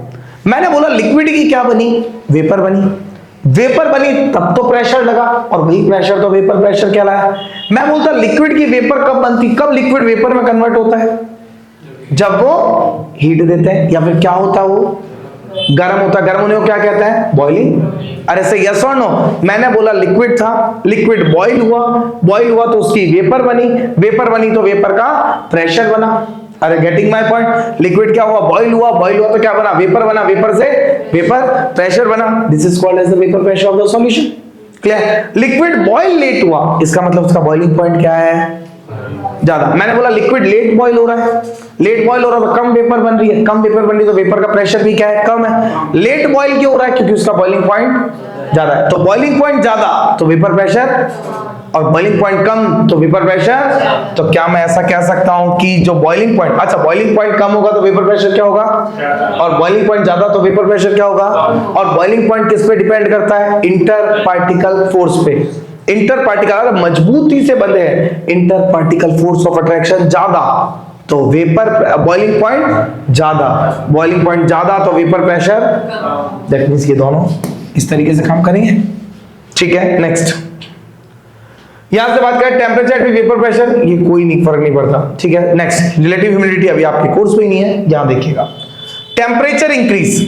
मैंने बोला लिक्विड की क्या बनी? वेपर बनी। वेपर बनी तब तो प्रेशर लगा और वही प्रेशर तो वेपर प्रेशर कहलाया। मैं बोलता लिक्विड की वेपर कब बनती? कब लिक्विड वेपर में कन्वर्ट होता है? जब वो हीट देते हैं, या फिर क्या होता है वो गर्म होता है। गर्म होने को क्या कहते हैं? बॉइलिंग। अरे से यस और नो? मैंने बोला लिक्विड था, लिक्विड बॉइल हुआ, बॉइल हुआ तो उसकी वेपर बनी, वेपर बनी तो वेपर का प्रेशर बना। अरे गेटिंग माय पॉइंट? लिक्विड क्या हुआ? बॉइल हुआ, बॉइल हुआ तो क्या बना? वेपर बना, वेपर से वेपर प्रेशर बना। This is called as the vapour pressure of the solution. Clear? Liquid boil late हुआ, इसका मतलब उसका बॉइलिंग पॉइंट क्या है? ज्यादा। मैंने बोला लिक्विड लेट बॉइल हो रहा है, लेट बॉइल हो रहा है तो कम वेपर बन रही है, कम वेपर बन रही है तो वेपर का प्रेशर भी क्या है? कम है। लेट बॉइल क्यों हो रहा है? क्योंकि उसका बॉइलिंग पॉइंट ज्यादा है। तो बॉइलिंग पॉइंट ज्यादा तो वेपर प्रेशर, और बॉइलिंग पॉइंट कम तो वेपर प्रेशर। तो क्या मैं ऐसा कह सकता हूं कि जो बॉइलिंग पॉइंट, अच्छा बॉइलिंग पॉइंट कम होगा तो वेपर प्रेशर क्या होगा? और बॉइलिंग पॉइंट ज्यादा तो वेपर प्रेशर क्या होगा? और बॉइलिंग पॉइंट किस पे डिपेंड करता है? इंटर पार्टिकल फोर्स पे। इंटर पार्टिकल मजबूती से बंधे हैं, inter particle force of attraction ज्यादा तो वेपर बॉइलिंग पॉइंट ज्यादा, बॉइलिंग पॉइंट ज्यादा तो वेपर प्रेशर। दैट मींस ये दोनों इस तरीके से काम करेंगे। ठीक है, नेक्स्ट यहां से बात करें टेम्परेचर भी वेपर प्रेशर, ये कोई नहीं फर्क नहीं पड़ता। ठीक है, नेक्स्ट रिलेटिव ह्यूमिडिटी अभी आपके कोर्स में ही नहीं है, यहां देखिएगा। टेम्परेचर इंक्रीज,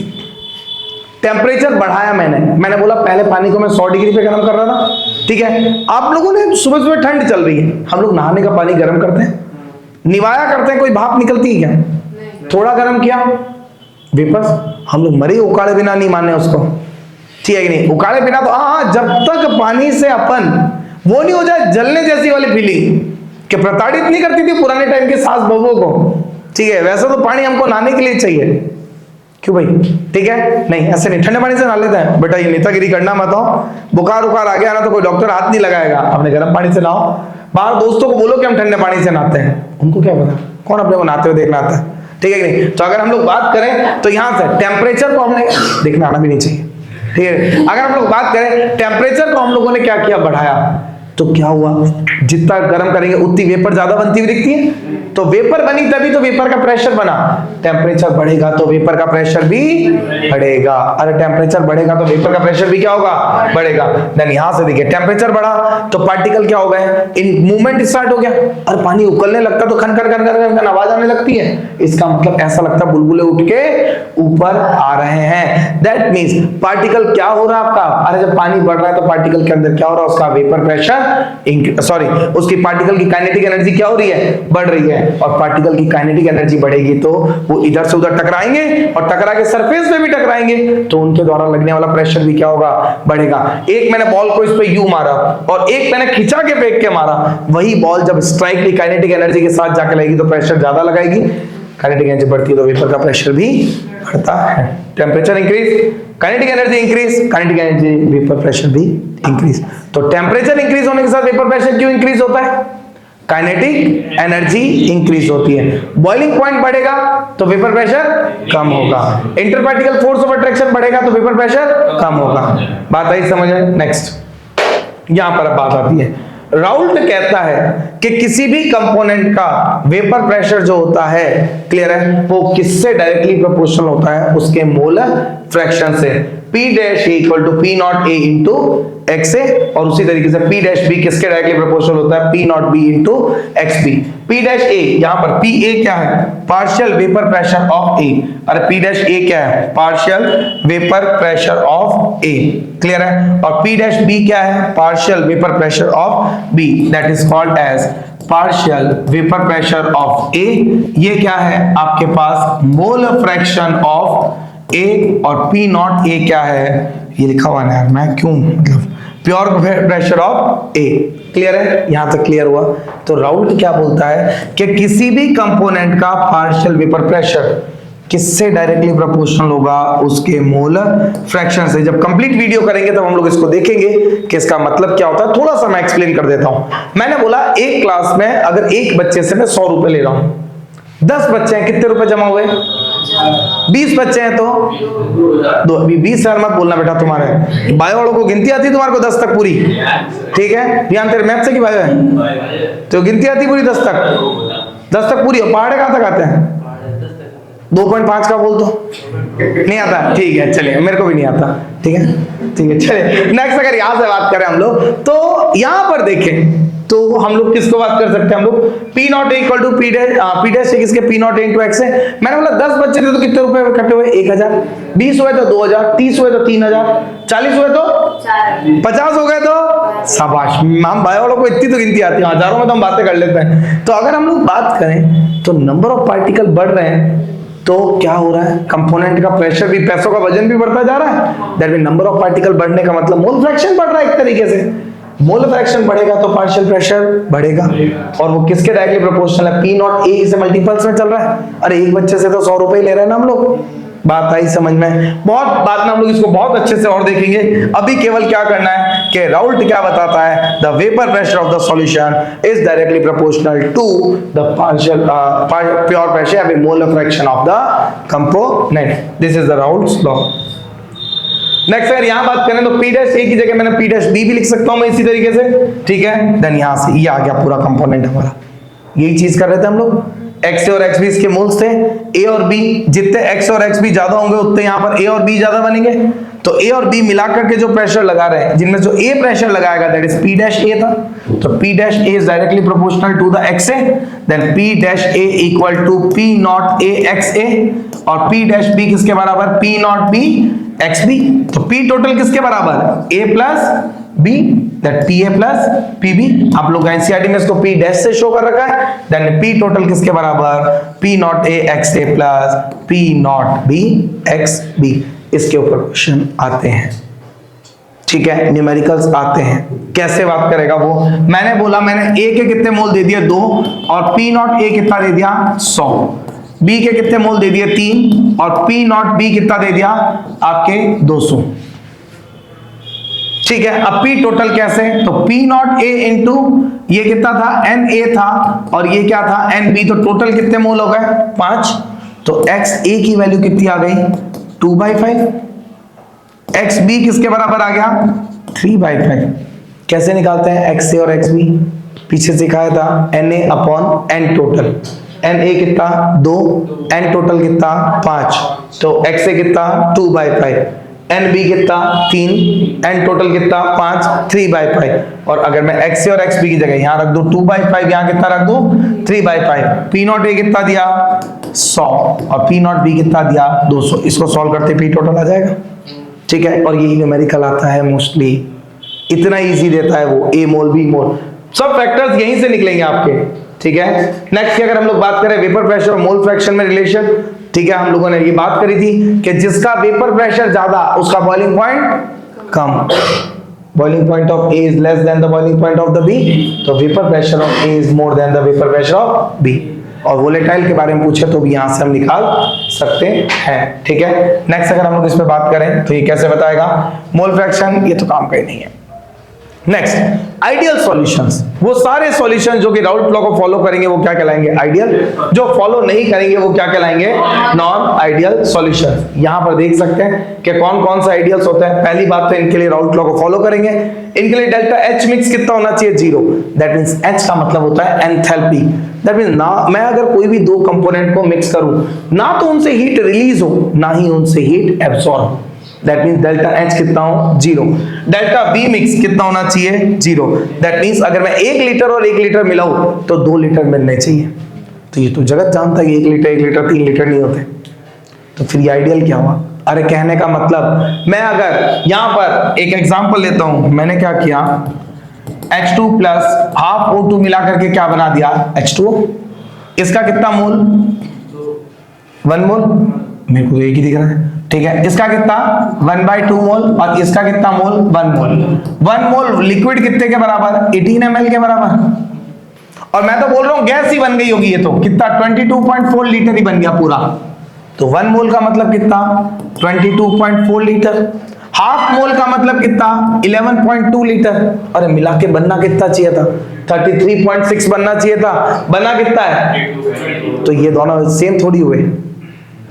टेम्परेचर बढ़ाया मैंने बोला पहले पानी को मैं 100 डिग्री पे गर्म कर रहा था। ठीक है, आप लोगों ने सुबह सुबह ठंड चल रही है, हम लोग नहाने का पानी गर्म करते हैं, निवाया करते हैं, कोई भाप निकलती है क्या? थोड़ा गर्म किया वेपर्स, हम लोग मरे उकाड़े बिना नहीं माने उसको। ठीक है कि नहीं? उकाड़े बिना तो हाँ, जब तक पानी से अपन वो नहीं हो जाए जलने जैसी वाली फीलिंग कि प्रताड़ित नहीं करती थी पुराने टाइम के सास बहुओं को। ठीक है, वैसे तो पानी हमको नहाने के लिए चाहिए, क्यों भाई? ठीक है, नहीं ऐसे नहीं, ठंडे पानी से नहा लेते हैं। बेटा ये नेतागिरी करना मत हो, बुखार उखार आ गया ना तो कोई डॉक्टर हाथ नहीं लगाएगा, अपने गर्म पानी से नहाओ। बाहर दोस्तों को बोलो कि हम ठंडे पानी से नहाते हैं, उनको क्या पता, कौन अपने को नहाते हुए देखना आता है। ठीक है कि नहीं? तो अगर हम लोग बात करें तो यहां से टेम्परेचर को हमने देखना आना भी नहीं चाहिए। ठीक है, अगर हम लोग बात करें टेम्परेचर को हम लोगों ने क्या किया? बढ़ाया। तो क्या हुआ? जितना गर्म करेंगे उतनी वेपर ज्यादा बनती हुई दिखती है, तो वेपर बनी तभी तो वेपर का प्रेशर बना। टेम्परेचर बढ़ेगा तो वेपर का प्रेशर भी बढ़ेगा। अरे टेम्परेचर बढ़ेगा तो वेपर का प्रेशर भी क्या होगा? बढ़ेगा। देन यहां से देखिए टेम्परेचर बढ़ा तो पार्टिकल क्या हो गए? इन मूवमेंट स्टार्ट हो गया। और पानी उकलने लगता तो खन खन खन खन खन आवाज आने लगती है, इसका मतलब ऐसा लगता बुलबुले उठ के ऊपर आ रहे हैं। दैट मींस पार्टिकल क्या हो रहा है आपका? अरे जब पानी बढ़ रहा है तो पार्टिकल के अंदर क्या हो रहा है? उसका वेपर प्रेशर सॉरी उसकी पार्टिकल की काइनेटिक एनर्जी क्या हो रही है? बढ़ रही है। और पार्टिकल की काइनेटिक एनर्जी बढ़ेगी तो वो इधर से उधर टकराएंगे और टकरा के सरफेस पे भी टकराएंगे तो उनके द्वारा लगने वाला प्रेशर भी क्या होगा? बढ़ेगा। एक मैंने बॉल को इस पे यू मारा और एक मैंने खिंचा के फेंक के मारा, वही बॉल जब स्ट्राइक की काइनेटिक एनर्जी के साथ जाके लगेगी तो प्रेशर ज्यादा लगाएगी, काइनेटिक एनर्जी बढ़ती है तो वेपर का प्रेशर भी बढ़ता है। Temperature increase, kinetic energy increase, kinetic energy vapour pressure भी इंक्रीज। तो टेम्परेचर इंक्रीज होने के साथ वेपर प्रेशर क्यों इंक्रीज होता है? काइनेटिक एनर्जी इंक्रीज होती है। बॉइलिंग पॉइंट बढ़ेगा तो वेपर प्रेशर कम होगा। इंटरपार्टिकल फोर्स ऑफ अट्रैक्शन बढ़ेगा तो वेपर प्रेशर कम होगा। बात आई समझ में? नेक्स्ट यहां पर अब बात आती है राउल्ट कहता है कि किसी भी कंपोनेंट का वेपर प्रेशर जो होता है, क्लियर है, वो किससे डायरेक्टली प्रोपोर्शनल होता है, उसके मोल फ्रैक्शन से। P dash equal to P not A into X A, और उसी तरीके से P डैश B किसके डायरेक्टली प्रोपोर्शनल होता है, P not B into X B. P dash A, यहाँ पर P A क्या है, partial vapour pressure of A, अरे P डैश A क्या है, partial vapour pressure of A, clear है, और P डैश B क्या है, partial vapour pressure of B, that is called as partial vapour pressure of A। ये क्या है आपके पास, मोल फ्रैक्शन ऑफ A, और P नॉट A क्या है, ये लिखा हुआ है यार, मैं क्यों, मतलब pure pressure of A, clear है, यहां तक क्लियर हुआ। तो राउल्ट क्या बोलता है कि किसी भी कंपोनेंट का पार्शियल वेपर प्रेशर किससे डायरेक्टली प्रोपोर्शनल होगा, उसके मोल फ्रैक्शन से। जब कंप्लीट वीडियो करेंगे तब हम लोग इसको देखेंगे कि इसका मतलब क्या होता है। थोड़ा सा मैं एक्सप्लेन कर देता हूं। मैंने बोला एक क्लास में अगर एक बच्चे से मैं 100 रुपए ले रहा हूं, 10 बच्चे हैं, कितने रुपए जमा हुए, 20 बच्चे हैं तो 20,000 मत बोलना बेटा, तुम्हारे बायो वालों को गिनती आती है तुम्हारे को 10 तक पूरी, ठीक है, ध्यान, तेरे मैथ से की बायो है तो गिनती आती पूरी 10 तक पूरी। और पहाड़े कहां तक आते हैं, 2.5 का बोल दो, नहीं आता, ठीक है, चलिए, मेरे को भी नहीं आता, ठीक है, चलिए नेक्स्ट। अगर यहां से बात करें हम लोग, तो यहां पर देखें तो हम लोग किसको बात कर सकते हैं, हम लोग P nought equal to P dash से किसके, P नॉट इंटू एक्स है। मैंने बोला 10 बच्चे थे तो कितने रुपए इकट्ठे हुए, 1000, 20 हुए तो 2000, 30 हुए तो 3000, 40 हुए तो 50 हो गए तो शाबाश। हम बायो वालों को इतनी तो गिनती आती है, हजारों में तो हम बातें कर लेते हैं। तो अगर हम लोग बात करें तो नंबर ऑफ पार्टिकल बढ़ रहे हैं तो क्या हो रहा है, कंपोनेंट का प्रेशर भी, पैसों का वजन भी बढ़ता जा रहा है, that mean number of particle बढ़ने का मतलब मोल फ्रैक्शन बढ़ रहा है। एक तरीके से मोल फ्रैक्शन बढ़ेगा तो पार्शियल प्रेशर बढ़ेगा, और वो किसके डायरेक्टली प्रोपोर्शनल है, P नॉट A से मल्टीपल्स में चल रहा है। अरे एक बच्चे से तो 100 रुपए ले रहे हैं ना हम लोग, बात आई समझ में। बहुत बाद में हम लोग इसको बहुत अच्छे से और देखेंगे। अभी केवल क्या करना है कि राउल्ट क्या बताता है, the vapour pressure of the solution is directly proportional to the partial pure pressure या mole fraction of the component. This is the Raoult's law. Next अगर यहां बात करें तो P डैश A की जगह मैंने P डैश B भी लिख सकता हूं मैं इसी तरीके से, ठीक है। देन यहां से ये आ गया पूरा कंपोनेंट हमारा। यही चीज कर रहे थे हम लोग, x और x भी इसके मोल्स थे, a और b, जितने x और x भी ज्यादा होंगे उतने यहां पर a और b ज्यादा बनेंगे। तो a और b मिलाकर के जो प्रेशर लगा रहे हैं, जिनमें जो a प्रेशर लगाएगा that is P dash A था, तो P dash A is directly proportional to the xa, then P dash A equal to P not A xa, और P डैश B किसके बराबर, P नॉट B XB। तो P total किसके बराबर, A plus B, that PA plus PB। आप लोग NCERT में इसको P डैश से शो कर रखा है, देन P टोटल किसके बराबर, P not A XA plus P not B XB। इसके ऊपर क्वेश्चन आते हैं, ठीक है, न्यूमेरिकल्स आते हैं। कैसे बात करेगा वो, मैंने बोला मैंने A के कितने मोल दे दिए 2, और P नॉट A कितना दे दिया 100, B के कितने मोल दे दिए 3, और P नॉट B कितना दे दिया आपके 200, ठीक है। अब P टोटल कैसे, तो P नॉट A इंटू ये कितना था NA था, और ये क्या था NB, तो टोटल कितने मोल हो गए 5। तो XA की वैल्यू कितनी आ गई 2/5, XB किसके बराबर आ गया 3/5। कैसे निकालते हैं XA और XB, पीछे सिखाया था NA upon N total. NA कितना 2, N टोटल कितना 5, तो XA कितना 2/5, NB कितना 3, N टोटल कितना 5, 3/5। और अगर मैं XA और XB की जगह यहां रख दूं 2/5, यहां कितना रख दूं 3/5। P नॉट A कितना दिया 100, और P नॉट B कितना दिया 200। इसको सॉल्व करते P टोटल आ जाएगा, ठीक है। और ये न्यूमेरिकल आता है मोस्टली, इतना इजी देता है वो, A मोल B मोल सब फैक्टर्स यहीं से निकलेंगे आपके, ठीक है। नेक्स्ट की अगर हम लोग बात करें वेपर प्रेशर और मोल फ्रैक्शन में रिलेशन, ठीक है, हम लोगों ने ये बात करी थी कि जिसका वेपर प्रेशर ज्यादा उसका boiling point come, boiling point of A is less than the boiling point of the B, तो vapour pressure of A is more than the vapour pressure of B। और वोलेटाइल के बारे में पूछे तो भी यहां से हम निकाल सकते हैं, ठीक है। नेक्स्ट अगर हम लोग इस पे बात करें तो ये कैसे बताएगा मोल फ्रैक्शन, ये तो काम का ही नहीं है। नेक्स्ट आइडियल सॉल्यूशंस, वो सारे सॉल्यूशन जो कि राउल्ट लॉ को फॉलो करेंगे वो क्या कहलाएंगे आइडियल, जो फॉलो नहीं करेंगे वो क्या कहलाएंगे नॉन आइडियल सॉल्यूशन। यहां पर देख सकते हैं कि कौन कौन सा आइडियल्स होते हैं। पहली बात तो इनके लिए राउल्ट लॉ को फॉलो करेंगे, इनके लिए डेल्टा एच मिक्स कितना होना चाहिए? 0। दैट मींस एच का मतलब होता है एंथैल्पी। दैट मींस ना मैं अगर कोई भी दो कंपोनेंट को मिक्स करूं, ना तो उनसे हीट रिलीज हो, ना ही उनसे हीट एब्सॉर्ब हो। दैट मींस डेल्टा एच कितना हो? 0। डेल्टा वी मिक्स कितना होना चाहिए? 0। दैट मींस अगर मैं 1 लीटर और 1 लीटर मिलाऊं तो 2 लीटर मिलने चाहिए। तो ये तो जगत जानता है कि 1 लीटर 3 लीटर नहीं होते, तो फिर ये आइडियल क्या हुआ? अरे कहने का मतलब, मैं अगर यहां पर एक एग्जांपल लेता हूं, मैंने क्या किया, H2 प्लस हाफ O2 मिला करके क्या बना दिया? H2O। इसका कितना मोल? 1 मोल। मेरे को एक ही दिख रहा है, ठीक है। इसका कितना? 1/2 मोल। और इसका कितना मोल? 1 मोल। 1 मोल लिक्विड कितने के बराबर? 18 ml के बराबर। और मैं तो बोल रहा हूं गैस ही बन गई होगी ये तो, कितना? 22.4 लीटर ही बन गया पूरा। तो 1 मोल का मतलब कितना? 22.4 लीटर। हाफ मोल का मतलब कितना? 11.2 लीटर। अरे मिला के बनना कितना चाहिए था? 33.6 बनना चाहिए था। बना कितना है? तो ये दोनों सेम थोड़ी हुए।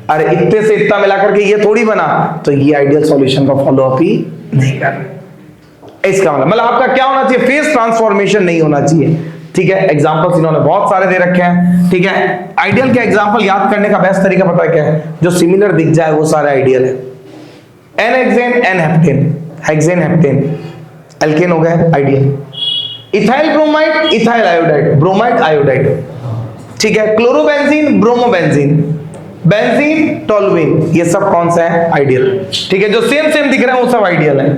अरे इतने से इतना मिला करके ये थोड़ी बना, तो ये आइडियल सॉल्यूशन का फॉलो अप ही नहीं कर रहे। इसका मतलब आपका क्या होना चाहिए? फेज ट्रांसफॉर्मेशन नहीं होना चाहिए, ठीक है। एग्जांपल्स इन्होंने बहुत सारे दे रखे हैं, ठीक है। आइडियल के एग्जांपल याद करने का बेस्ट तरीका पता है क्या है? जो सिमिलर दिख जाए वो सारे आइडियल है। N hexane, n heptane, hexane heptane, alkane हो गए ideal. Ethyl bromide, ethyl iodide, bromide iodide, ठीक है। क्लोरोबेंजीन, ब्रोमोबेंजीन, बेंजीन, टोलुइन, ये सब कौन सा है? आइडियल, ठीक है। जो सेम सेम दिख रहे हैं वो सब आइडियल है।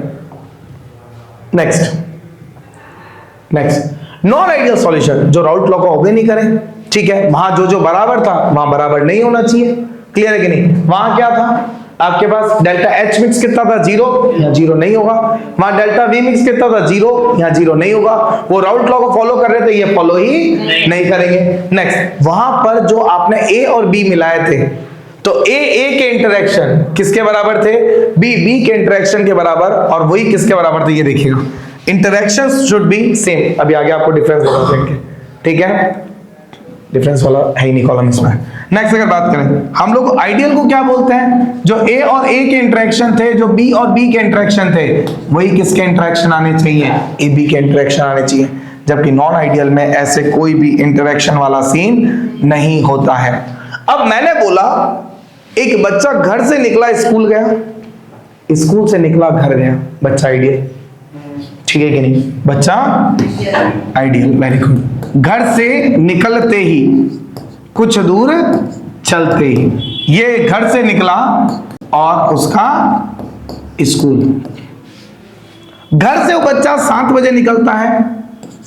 नेक्स्ट नॉन आइडियल सॉल्यूशन, जो राउट लॉ को ओबे नहीं करे, ठीक है। वहां जो बराबर था वहां बराबर नहीं होना चाहिए, क्लियर है कि नहीं? वहां क्या था आपके पास? डेल्टा एच मिक्स कितना था? 0, या 0 नहीं होगा। वहां डेल्टा वी मिक्स कितना था? 0, या 0 नहीं होगा। वो राउट लॉ को फॉलो कर रहे थे, ये फॉलो ही नहीं करेंगे। नेक्स्ट, वहां पर जो आपने ए और बी मिलाए थे, तो ए के इंटरेक्शन किसके बराबर थे? बी के इंटरेक्शन के बराबर, और वही किसके बराबर थे? ये देखिएगा, इंटरेक्शंस शुड बी सेम। अभी आगे आपको डिफरेंस बता देंगे, ठीक है। डिफरेंस वाला है ही नहीं कॉलम इसमें। नेक्स्ट अगर बात करें, हम लोग आइडियल को क्या बोलते हैं? जो ए और ए के इंटरेक्शन थे, जो बी और बी के इंटरेक्शन थे, वही किसके इंटरेक्शन आने चाहिए? ए बी के इंटरेक्शन आने चाहिए। जबकि नॉन आइडियल में ऐसे कोई भी इंटरेक्शन वाला सीन नहीं होता है। अब मैंने बोला एक बच्चा घर से निकला स्कूल गया, स्कूल से निकला घर गया, बच्चा आइडियल, ठीक है कि नहीं? बच्चा आइडियल, वेरी गुड। घर से निकलते ही, कुछ दूर चलते ही, ये घर से निकला और उसका स्कूल। घर से वो बच्चा 7 बजे निकलता है,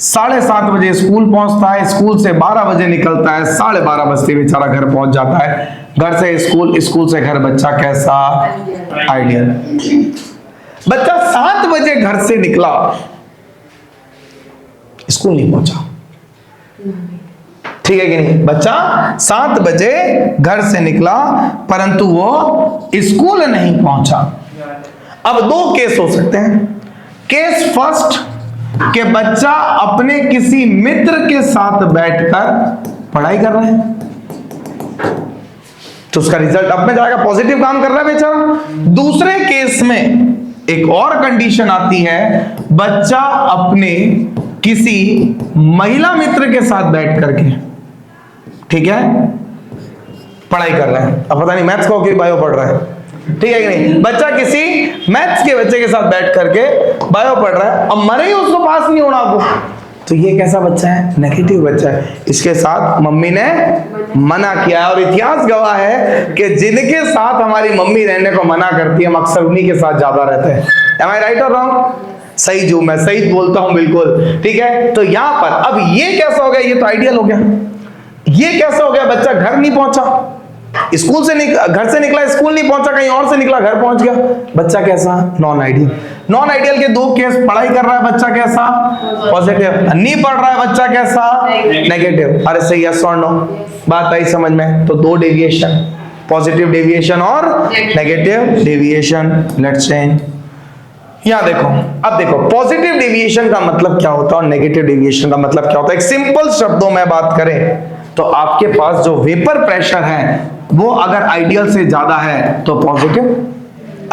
7:30 बजे स्कूल पहुंचता है, स्कूल से 12 बजे निकलता है, 12:30 बजते बेचारा घर पहुंच जाता है। घर से स्कूल, स्कूल से घर, बच्चा कैसा? आइडियल। बच्चा 7 बजे घर से निकला, स्कूल नहीं पहुंचा, ठीक है कि नहीं? बच्चा 7 बजे घर से निकला परंतु वो स्कूल नहीं पहुंचा। अब 2 केस हो सकते हैं। केस फर्स्ट, कि बच्चा अपने किसी मित्र के साथ बैठकर पढ़ाई कर रहे हैं, तो उसका रिजल्ट अब में जाएगा, पॉजिटिव काम कर रहा है बेचारा। दूसरे केस में एक और कंडीशन आती है, बच्चा अपने किसी महिला मित्र के साथ बैठ करके, ठीक है, पढ़ाई कर रहा है। अब पता नहीं मैथ्स का कि बायो पढ़ रहा है, ठीक है कि नहीं? बच्चा किसी मैथ्स के बच्चे के साथ बैठ करके बायो पढ़ रहा है, अब मरे ही उसको पास नहीं होना वो, तो ये कैसा बच्चा है? नेगेटिव बच्चा है। इसके साथ मम्मी ने मना किया, और इतिहास गवाह है कि जिनके साथ हमारी मम्मी रहने को मना करती है, हम अक्सर उन्हीं के साथ ज्यादा रहते हैं। Am I right or wrong? सही, जो मैं सही बोलता हूं बिल्कुल, ठीक है। तो यहां पर अब ये कैसा हो गया? ये तो आइडियल हो गया। ये कैसा हो गया? बच्चा घर नहीं पहुंचा, स्कूल से घर से निकला, स्कूल नहीं पहुंचा, कहीं और से निकला, घर पहुंच गया। बच्चा कैसा? Non ideal. नॉन आइडियल के 2 केस, पढ़ाई कर रहा है बच्चा कैसा? पॉजिटिव, नहीं पढ़ रहा है बच्चा कैसा? नेगेटिव। अरे सही, यस और नो? बात आई समझ में? तो 2 डेविएशन, पॉजिटिव डेविएशन और नेगेटिव डेविएशन। Let's change. यहां देखो, अब देखो पॉजिटिव डेविएशन का मतलब क्या होता है और नेगेटिव डेविएशन का मतलब क्या होता है। एक सिंपल शब्दों में बात करें तो आपके पास जो वेपर प्रेशर है वो अगर आइडियल से ज्यादा है तो पॉजिटिव,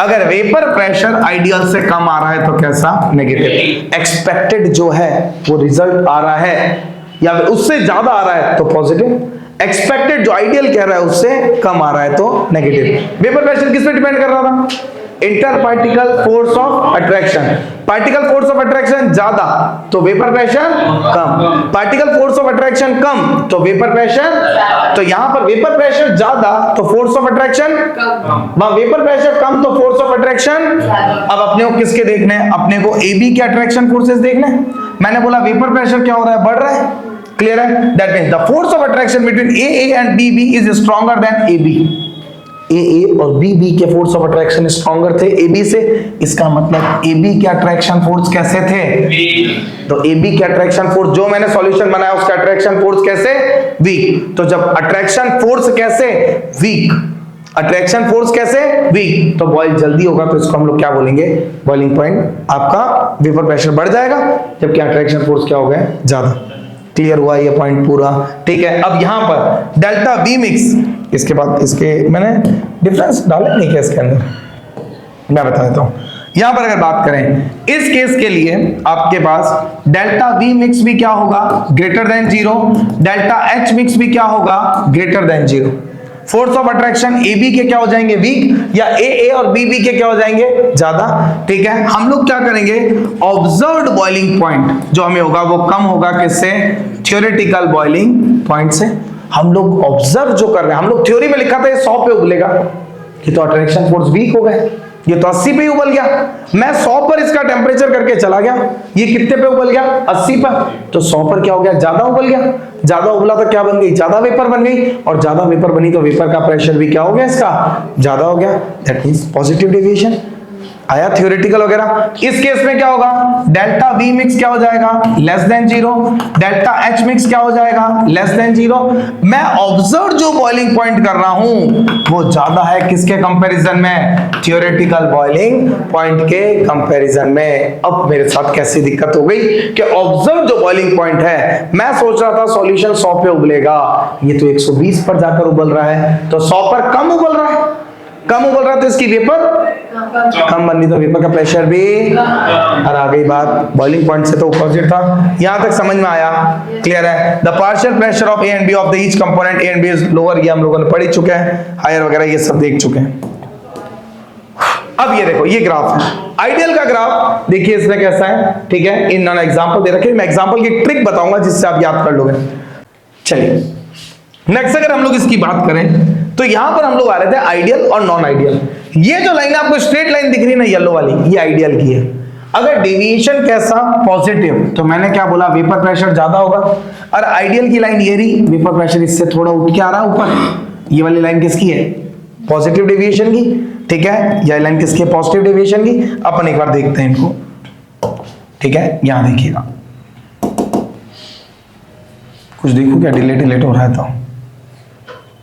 अगर वेपर प्रेशर आइडियल से कम आ रहा है तो कैसा, नेगेटिव। एक्सपेक्टेड जो है वो रिजल्ट आ रहा है या उससे ज्यादा आ रहा है तो पॉजिटिव। एक्सपेक्टेड जो आइडियल कह रहा है उससे कम आ रहा है तो नेगेटिव। वेपर प्रेशर किस पे डिपेंड कर रहा था, inter particle force of attraction. Particle force of attraction ज्यादा तो वेपर प्रेशर कम, पार्टिकल फोर्स ऑफ अट्रैक्शन कम तो वेपर प्रेशर, तो यहां पर वेपर प्रेशर ज्यादा तो फोर्स ऑफ अट्रैक्शन कम, वेपर प्रेशर कम तो फोर्स ऑफ अट्रैक्शन। अब अपने को किसके देखने हैं, अपने को AB के अट्रैक्शन फोर्सेस देखने हैं। मैंने बोला वेपर प्रेशर क्या हो रहा है, बढ़ रहा है, क्लियर है। That means the force of attraction between AA and BB is stronger than AB। AA और BB के फोर्स ऑफ अट्रैक्शन स्ट्रॉन्गर थे AB से, इसका मतलब AB के अट्रैक्शन फोर्स कैसे थे, तो AB के अट्रैक्शन फोर्स जो मैंने सॉल्यूशन बनाया उसका अट्रैक्शन फोर्स कैसे, वीक। तो जब अट्रैक्शन फोर्स कैसे, वीक, अट्रैक्शन फोर्स कैसे, वीक, तो बॉयल जल्दी होगा तो इसको हम लोग क्या बोलेंगे, बॉइलिंग पॉइंट। आपका वेपर प्रेशर बढ़ जाएगा जबकि अट्रैक्शन फोर्स क्या हो गया, ज्यादा। क्लियर हुआ ये पॉइंट पूरा, ठीक है। अब यहां पर डेल्टा बी मिक्स, इसके बाद इसके मैंने डिफरेंस डाले नहीं क्या इसके अंदर, मैं बता देता हूं। यहां पर अगर बात करें इस केस के लिए आपके पास डेल्टा बी मिक्स भी क्या होगा, greater than 0, delta H mix भी क्या होगा, greater than 0। Force of attraction AB के क्या हो जाएंगे, वीक, या AA और BB के क्या हो जाएंगे, ज्यादा, ठीक है। हम लोग क्या करेंगे, ऑब्जर्व्ड बॉइलिंग पॉइंट जो हमें होगा वो कम होगा किससे, थ्योरेटिकल बॉइलिंग पॉइंट से। हम लोग ऑब्जर्व जो कर रहे हैं, हम लोग थ्योरी में लिखा था ये 100 पे उबलेगा, ये तो अट्रैक्शन फोर्स वीक हो गए, ये तो 80 पे ही उबल गया। मैं 100 पर इसका टेम्परेचर करके चला गया, ये कितने पे उबल गया, 80 पर, तो 100 पर क्या हो गया, ज्यादा उबल गया। ज्यादा उबला तो क्या बन गई, ज्यादा वेपर बन गई, और ज्यादा वेपर बनी तो वेपर का प्रेशर भी क्या हो गया, इसका ज्यादा हो गया। दैट मींस पॉजिटिव डेविएशन आया, थ्योरेटिकल वगैरह। इस केस में क्या होगा, डेल्टा बी मिक्स क्या हो जाएगा, less than 0, delta H mix क्या हो जाएगा, लेस देन 0। मैं ऑब्जर्व जो बॉइलिंग पॉइंट कर रहा हूं वो ज्यादा है किसके कंपैरिजन में, थ्योरेटिकल बॉइलिंग पॉइंट के कंपैरिजन में। अब मेरे साथ कैसी दिक्कत हो गई कि ऑब्जर्व जो बॉइलिंग पॉइंट है, मैं सोच रहा था सॉल्यूशन 100 पे उबलेगा, ये तो 120 पर जाकर उबल रहा है, तो 100 पर कम उबल रहा है, कम उबल रहा है तो इसकी वेपर कम बननी, तो वेपर का प्रेशर भी, और आ गई बात, बॉइलिंग पॉइंट से तो अपोजिट था। यहां तक समझ में आया, क्लियर है। The partial pressure of A and B of the each component A and B is lower, ये हम लोगों ने पढ़ ही चुके हैं, हायर वगैरह ये सब देख चुके हैं। अब ये देखो, ये ग्राफ है आइडियल का ग्राफ, देखिए इसमें कैसा है, ठीक है। इन नॉन एग्जांपल दे रखे, मैं एग्जांपल की ट्रिक बताऊंगा जिससे आप याद कर लोगे। चलिए नेक्स्ट अगर हम लोग इसकी बात करें तो यहां पर हम लोग आ रहे थे आइडियल और नॉन आइडियल। ये जो लाइन आपको स्ट्रेट लाइन दिख रही है ना येलो वाली, ये आइडियल की है। अगर डेविएशन कैसा, पॉजिटिव, तो मैंने क्या बोला, वेपर प्रेशर ज्यादा होगा। और आइडियल की लाइन ये रही, वेपर प्रेशर इससे थोड़ा उठ के आ रहा है ऊपर, ये वाली लाइन किसकी है, पॉजिटिव डेविएशन की, ठीक है। यह लाइन किसकी है, पॉजिटिव डेविएशन की। अपन एक बार देखते हैं इनको, ठीक है। यहां देखिएगा, कुछ देखो क्या डिलेट हो रहा है, तो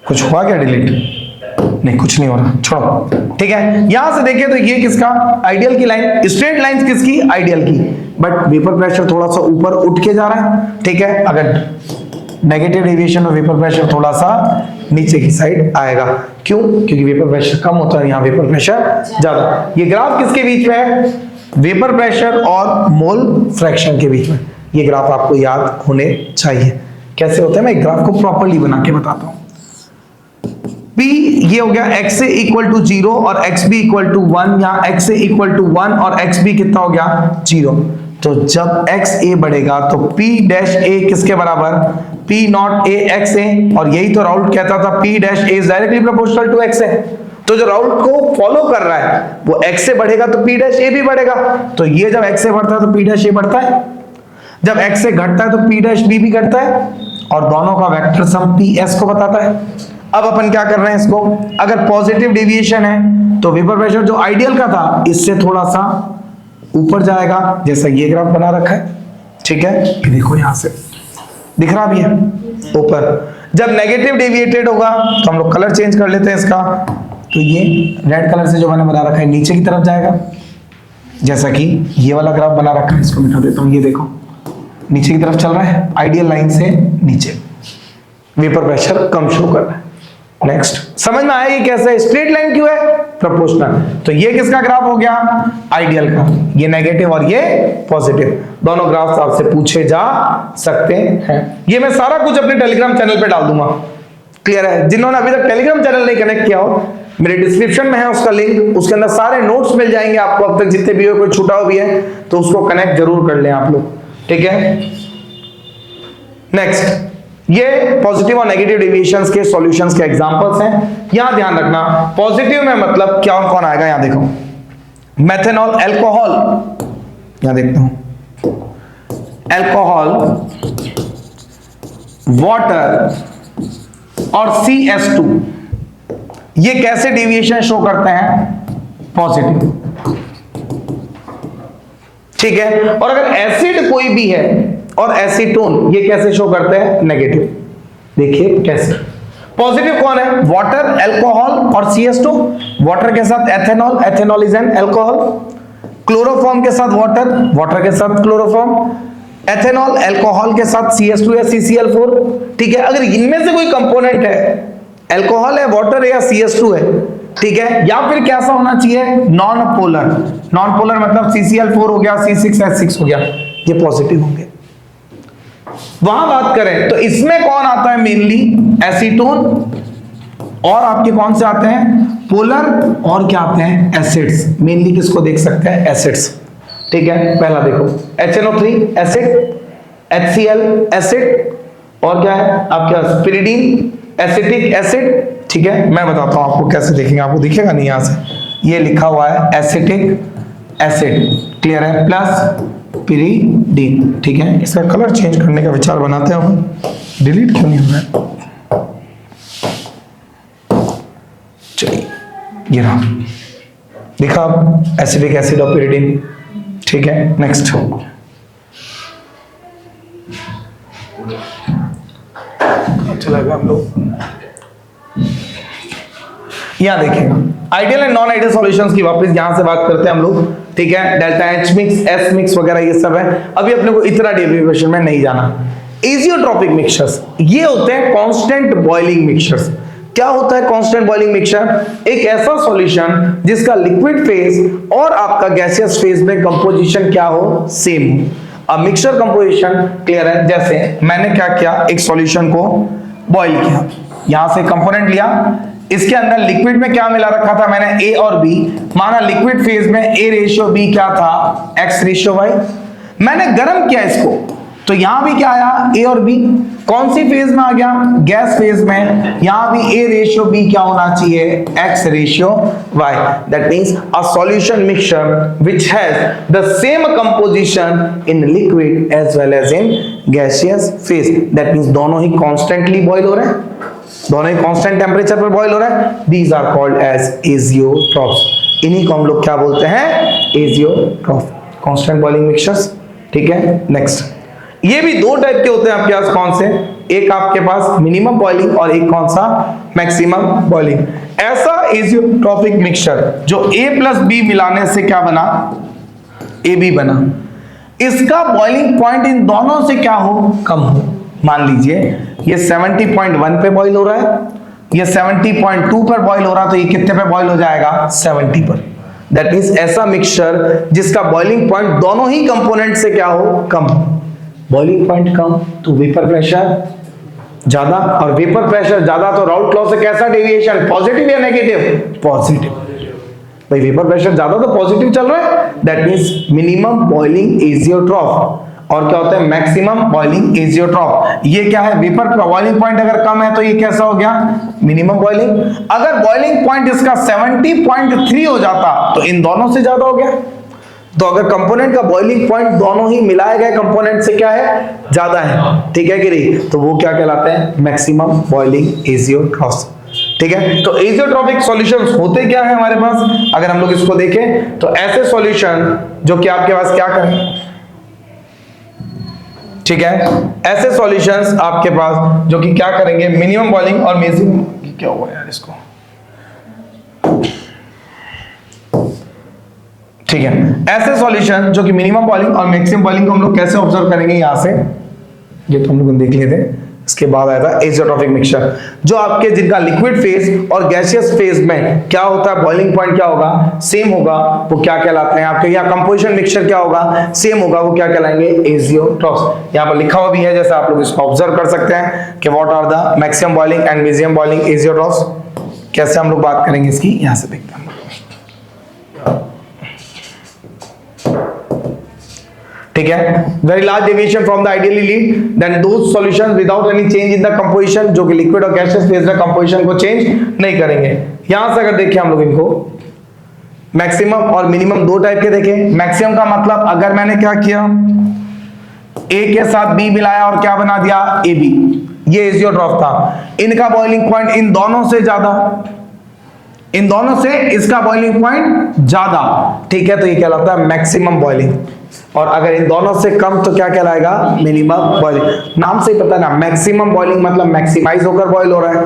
कुछ हुआ क्या डिलीट, नहीं कुछ नहीं हो रहा, छोड़ो, ठीक है। यहां से देखिए तो ये किसका, आइडियल की लाइन, स्ट्रेट लाइंस किसकी, आइडियल की, बट वेपर प्रेशर थोड़ा सा ऊपर उठ के जा रहा है, ठीक है। अगर नेगेटिव डेविएशन में वेपर प्रेशर थोड़ा सा नीचे की साइड आएगा, क्यों, क्योंकि वेपर प्रेशर कम होता है, यहाँ वेपर प्रेशर ज्यादा। ये ग्राफ किसके बीच में है, वेपर प्रेशर और मोल फ्रैक्शन के बीच में। ये ग्राफ आपको याद होने चाहिए। कैसे होता है, मैं ग्राफ को प्रॉपर्ली बना के बताता हूं। P ये हो गया x से इक्वल टू 0 और xb इक्वल टू 1, यहाँ x से इक्वल टू 1 और xb कितना हो गया, 0। तो जब xa बढ़ेगा तो P डैश a किसके बराबर, P not a x a, और यही तो राउल्ट कहता था P dash a is directly proportional to x a। तो जो राउल्ट को फॉलो कर रहा है वो x से बढ़ेगा तो P डैश a भी बढ़ेगा। तो ये जब x से बढ़ता है तो P डैश a बढ़ता है, जब x से घटता है तो P डैश b भी घटता है, और दोनों का वेक्टर सम PS को बताता है। अब अपन क्या कर रहे हैं इसको, अगर पॉजिटिव डेविएशन है तो वेपर प्रेशर जो आइडियल का था इससे थोड़ा सा ऊपर जाएगा, जैसा ये ग्राफ बना रखा है, ठीक है। ये देखो यहां से दिख रहा भी है ऊपर। जब नेगेटिव डेविएटेड होगा तो हम लोग कलर चेंज कर लेते हैं इसका, तो ये रेड कलर से जो मैंने बना रखा है नीचे की तरफ जाएगा, जैसा कि ये वाला ग्राफ बना रखा है, इसको मिटा देता हूं। ये देखो नीचे की तरफ चल रहा है, आइडियल लाइन से नीचे वेपर प्रेशर कम शो कर रहा है। नेक्स्ट, समझ में आया ये कैसे है? स्ट्रेट लाइन क्यों है? प्रोपोर्शनल। तो ये किसका ग्राफ हो गया? आइडियल का। ये नेगेटिव और ये पॉजिटिव, दोनों ग्राफ्स आपसे पूछे जा सकते हैं। ये मैं सारा कुछ अपने टेलीग्राम चैनल पे डाल दूंगा, क्लियर है? जिन्होंने अभी तक टेलीग्राम चैनल नहीं कनेक्ट किया हो, मेरे डिस्क्रिप्शन में है उसका लिंक, उसके अंदर सारे नोट्स मिल जाएंगे आपको, अब तक जितने भी हो, कोई छूटा हो भी है तो उसको कनेक्ट जरूर कर लें आप लोग, ठीक है? नेक्स्ट, ये पॉजिटिव और नेगेटिव डेविएशंस के सॉल्यूशंस के एग्जांपल्स हैं। यहां ध्यान रखना, पॉजिटिव में मतलब क्या और कौन आएगा? यहां देखो, मेथनॉल, अल्कोहल, यहां देखता हूं, अल्कोहल, वाटर और CS2, ये कैसे डेविएशन शो करते हैं? पॉजिटिव, ठीक है? और अगर एसिड कोई भी है और एसीटोन, ये कैसे शो करते हैं? नेगेटिव। देखिए कैसे, पॉजिटिव कौन है? वाटर, अल्कोहल और CS2। वाटर के साथ ethanol, ethanol is an alcohol. Chloroform के साथ वाटर, वाटर के साथ क्लोरोफॉर्म। एथेनॉल, अल्कोहल के साथ CS2 या CCl4, ठीक है? अगर इनमें से कोई कंपोनेंट है, अल्कोहल है, वाटर है या CS2 है, ठीक है? या फिर कैसा होना चाहिए? Non polar. नॉन पोलर मतलब CCl4 हो गया, C6H6 हो गया, ये पॉजिटिव होंगे। वहां बात करें तो इसमें कौन आता है? मेनली एसीटोन, और आपके कौन से आते हैं? पोलर, और क्या आते हैं? एसिड्स। मेनली किसको देख सकते हैं? एसिड्स, ठीक है? पहला देखो, HNO3 एसिड, HCl एसिड, और क्या है आपके? पिरिडीन एसिटिक एसिड, ठीक है? मैं बताता हूं आपको कैसे देखेंगे, आपको दिखेगा नहीं यहां से, ये लिखा हुआ है एसिटिक एसिड, क्लियर है? प्लस पिरिडीन, ठीक है? इसका कलर चेंज करने का विचार बनाते हैं हम, डिलीट क्यों नहीं हो रहा है? चलिए, ये रहा, देखा आप, एसिडिक एसिड और पिरिडीन, ठीक है? नेक्स्ट, चलेगा हम लोग यहां देखेंगे ideal and non ideal solutions की, वापस यहां से बात करते हैं हम लोग, ठीक है? Delta H mix, S mix वगैरह ये सब है, अभी अपने को इतना डेरिवेशन में नहीं जाना। एजियोट्रॉपिक मिक्सचर्स, ये होते हैं कांस्टेंट बॉइलिंग मिक्सचर्स। क्या होता है कांस्टेंट बॉइलिंग मिक्सचर? एक ऐसा सॉल्यूशन जिसका लिक्विड फेज और आपका गैसियस फेज में कंपोजिशन क्या हो? सेम हो। अब मिक्सचर कंपोजिशन क्लियर है? जैसे मैंने क्या किया, एक सॉल्यूशन को बॉइल किया, यहां से कंपोनेंट लिया, इसके अंदर लिक्विड में क्या मिला रखा था मैंने? A और B। माना लिक्विड फेज में A रेशियो B क्या था? X ratio Y। मैंने गर्म किया इसको, तो यहां भी क्या आया? A और B। कौन सी फेज में आ गया? गैस फेज में। यहां भी A रेशियो B क्या होना चाहिए? X ratio Y। That means a solution mixture which has the same composition in liquid as well as in gaseous phase. That means दोनों ही कॉन्स्टेंटली बॉईल हो रहे हैं, दोनों ही कांस्टेंट टेंपरेचर पर बॉईल हो रहा है। These are called as azeotropes. इन्हीं को हम लोग क्या बोलते हैं? एजियोट्रॉफ, कांस्टेंट बॉइलिंग मिक्सचर्स, ठीक है? नेक्स्ट, ये भी दो टाइप के होते हैं आपके पास, कौन से? एक आपके पास मिनिमम बॉइलिंग और एक कौन सा? Maximum boiling. ऐसा एजियोट्रॉफिक मिक्सचर जो A प्लस B मिलाने से क्या बना? AB बना। इसका बॉइलिंग पॉइंट इन दोनों से क्या हो? कम हो। मान लीजिए ये 70.1 पे बॉईल हो रहा है, ये 70.2 पर बॉईल हो रहा है, तो ये कितने पे बॉईल हो जाएगा? 70 पर। दैट मींस ऐसा मिक्सचर जिसका बॉइलिंग पॉइंट दोनों ही कंपोनेंट से क्या हो? कम। बॉइलिंग पॉइंट कम तो वेपर प्रेशर ज्यादा, और वेपर प्रेशर ज्यादा तो राउल्ट लॉ से कैसा डेविएशन? पॉजिटिव या नेगेटिव? पॉजिटिव। भाई वेपर प्रेशर ज्यादा तो पॉजिटिव चल रहा है, that means minimum boiling azeotrope. और क्या होता है? Maximum boiling azeotrope. ये क्या है? वेपर का बॉइलिंग पॉइंट अगर कम है तो ये कैसा हो गया? Minimum boiling. अगर बॉइलिंग पॉइंट इसका 70.3 हो जाता तो इन दोनों से ज्यादा हो गया। तो अगर कंपोनेंट का बॉइलिंग पॉइंट दोनों ही मिलाए गए कंपोनेंट से क्या है? ज्यादा है, ठीक है कि नहीं? तो वो क्या कहलाते हैं? मैक्सिमम बॉइलिंग एजियोट्रॉफ्स, ठीक है? तो एजियोट्रॉफिक सॉल्यूशंस होते क्या है हमारे पास? अगर हम लोग इसको देखें तो ऐसे सॉल्यूशन जो कि आपके पास क्या करें, ठीक है? ऐसे सॉल्यूशंस आपके पास जो कि क्या करेंगे? मिनिमम बॉइलिंग और मैक्सिमम, क्या हुआ यार इसको, ठीक है? ऐसे सॉल्यूशन जो कि मिनिमम बॉइलिंग और मैक्सिमम बॉइलिंग को हम लोग कैसे ऑब्जर्व करेंगे? यहां से, ये तो हम लोग देख लिए थे, इसके बाद आया था एजियोट्रॉफिक मिक्सचर, जो आपके जिनका लिक्विड फेज और गैसियस फेज में क्या होता है, बॉइलिंग पॉइंट क्या होगा, सेम होगा, वो क्या कहलाते हैं आपके, या कंपोजिशन मिक्सचर क्या होगा, सेम होगा, वो क्या कहलाएंगे, एजियोट्रॉफ्स। यहाँ पर लिखा हुआ भी है, जैसे आप लोग इसको ऑब्जर्व कर सकते हैं कि what are the maximum boiling and minimum boiling azeotropes. कैसे हम लोग बात करेंगे इसकी, यहां से देखते हैं। ठीक है, very large deviation from the ideally lead, then those solutions without any change in the composition, जो कि लिक्विड और गैसियस फेज में कंपोजिशन को चेंज नहीं करेंगे। यहां से अगर देखें हम लोग इनको, मैक्सिमम और मिनिमम दो टाइप के देखें। मैक्सिमम का मतलब अगर मैंने क्या किया, ए के साथ बी मिलाया और क्या बना दिया, ए बी, ये एजियोट्रॉफ था। इनका बॉइलिंग पॉइंट इन दोनों से ज्यादा, इन दोनों से इसका बॉइलिंग पॉइंट ज्यादा, ठीक है, तो ये कहलाता है मैक्सिमम बॉइलिंग। और अगर इन दोनों से कम तो क्या कहलाएगा, मिनिमम बॉइलिंग। नाम से ही पता ना, मैक्सिमम बॉइलिंग मतलब मैक्सिमाइज होकर बॉइल हो रहा है,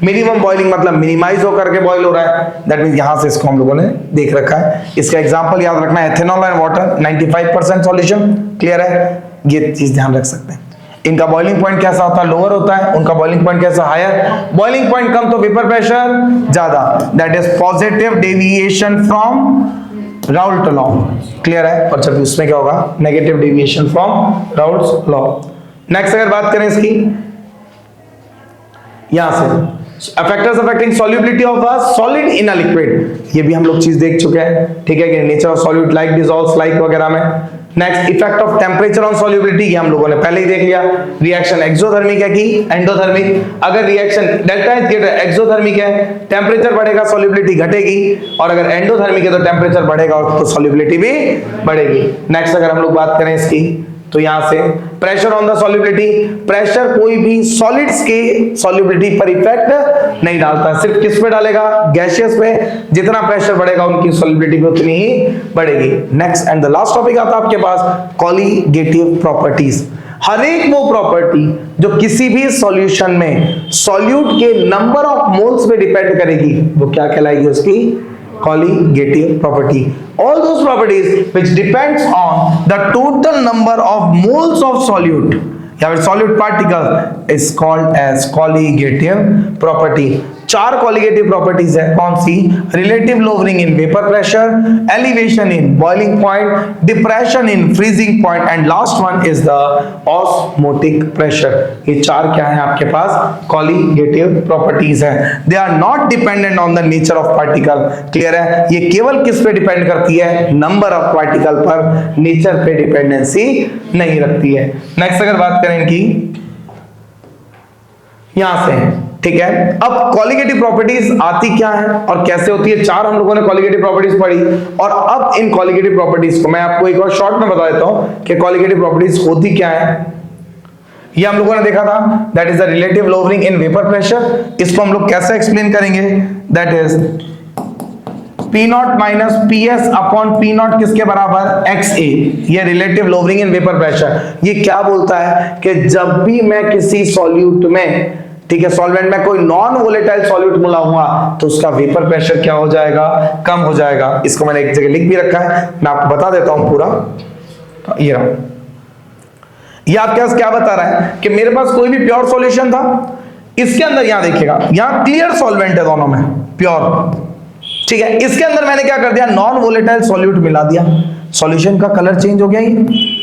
मिनिमम बॉइलिंग मतलब मिनिमाइज होकर के बॉइल हो रहा है। दैट मींस यहां से इसको हम लोगों ने देख रखा है। इसका एग्जांपल याद रखना है, ethanol and water 95% solution, clear है, ये चीज ध्यान रख सकते हैं। इनका बॉइलिंग पॉइंट कैसा होता है, लोअर होता है, उनका बॉइलिंग पॉइंट कैसा, हायर। बॉइलिंग पॉइंट कम तो वेपर प्रेशर ज्यादा, that is positive deviation from Raoult law, clear है। और जब उसमें क्या होगा, negative deviation from Raoult law. Next अगर बात करें इसकी, यहां से factors affecting solubility of a solid in a liquid, ये भी हम लोग चीज देख चुके हैं, ठीक है, कि nature of solute like dissolves like वगैरह में। Next effect of temperature on solubility, ये हम लोगों ने पहले ही देख लिया। रिएक्शन एक्सोथर्मिक है कि एंडोथर्मिक, अगर reaction delta H greater exothermic है, टेम्परेचर बढ़ेगा सॉल्युबिलिटी घटेगी, और अगर एंडोथर्मिक है तो टेम्परेचर बढ़ेगा तो सॉल्युबिलिटी भी बढ़ेगी। नेक्स्ट अगर हम लोग बात करें इसकी, तो यहां से pressure on the solubility, pressure कोई भी सॉलिड्स के सॉल्युबिलिटी पर इफेक्ट नहीं डालता, सिर्फ किस पे डालेगा, गैसियस पे। जितना प्रेशर बढ़ेगा उनकी सॉल्युबिलिटी भी उतनी ही बढ़ेगी। Next and the last topic आता है आपके पास, कॉलीगेटिव प्रॉपर्टीज। हर एक वो प्रॉपर्टी जो किसी भी सॉल्यूशन में सॉल्यूट के नंबर ऑफ मोल्स पे डिपेंड करेगी, वो क्या कहलाएगी, उसकी colligative property. All those properties which depends on the total number of moles of solute या फिर solute particle is called as colligative property। चार colligative properties है, कौन सी, relative lowering in vapor pressure, elevation in boiling point, depression in freezing point, and last one is the osmotic pressure। ये चार क्या है आपके पास, colligative properties है। They are not dependent on the nature of particle, clear है, ये केवल किस पे डिपेंड करती है, नंबर ऑफ पार्टिकल पर, नेचर पे डिपेंडेंसी नहीं रखती है। नेक्स्ट अगर बात करें इनकी, यहां से, ठीक है। अब कॉलिगेटिव प्रॉपर्टीज आती क्या है और कैसे होती है, चार हम लोगों ने कॉलिगेटिव प्रॉपर्टीज पढ़ी, और अब इन कॉलिगेटिव प्रॉपर्टीज को मैं आपको एक और शॉर्ट में बता देता हूं कि कॉलिगेटिव प्रॉपर्टीज होती क्या है। ये हम लोगों ने देखा था, that is the relative lowering in vapour pressure. इसको हम लोग कैसे एक्सप्लेन करेंगे, that is P not minus P S upon P nought किसके बराबर, एक्स ए। ये relative lowering in vapour pressure, ये क्या बोलता है कि जब भी मैं किसी सॉल्यूट में, ठीक है, सॉल्वेंट में कोई नॉन वोलेटाइल सॉल्यूट मिलाऊंगा तो उसका वेपर प्रेशर क्या हो जाएगा, कम हो जाएगा। इसको मैंने एक जगह लिख भी रखा है, मैं आपको बता देता हूं पूरा। तो ये रहा, ये आपके पास क्या बता रहा है कि मेरे पास कोई भी प्योर सॉल्यूशन था, इसके अंदर यहां देखिएगा, यहां क्लियर सॉल्वेंट है दोनों में, प्योर, ठीक है, इसके अंदर मैंने क्या कर दिया, नॉन वोलेटाइल सॉल्यूट मिला दिया, सॉल्यूशन का कलर चेंज हो गया, ये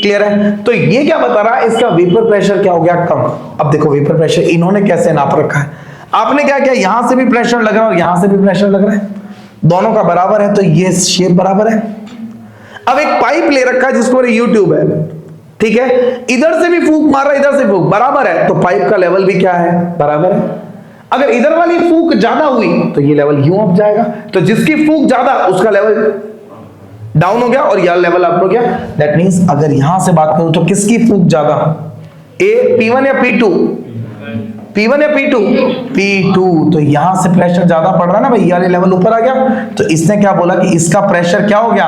क्लियर है। तो ये क्या बता रहा है, इसका वेपर प्रेशर क्या हो गया, कम। अब देखो वेपर प्रेशर इन्होंने कैसे नाप रखा है, आपने क्या किया, यहां से भी प्रेशर लग रहा है और यहां से भी प्रेशर लग रहा है, दोनों का बराबर है, तो ये शेप बराबर है। अब एक पाइप ले रखा है जिसको यूट्यूब है, ठीक है, इधर से भी फूंक मार रहा है, इधर से फूंक, बराबर है, तो पाइप का लेवल भी क्या है, बराबर है। अगर इधर वाली फूंक ज्यादा हुई तो ये लेवल यूं अप जाएगा, तो जिसकी फूंक ज्यादा उसका लेवल डाउन हो गया और यह लेवल अप हो गया। दैट मींस अगर यहां से बात करूं तो किसकी फूंक ज्यादा, ए P1 या P2, P1 या P2, P2, तो यहां से प्रेशर ज्यादा पड़ रहा है ना भाई, ये लेवल ऊपर आ गया, तो इसने क्या बोला कि इसका प्रेशर क्या हो गया,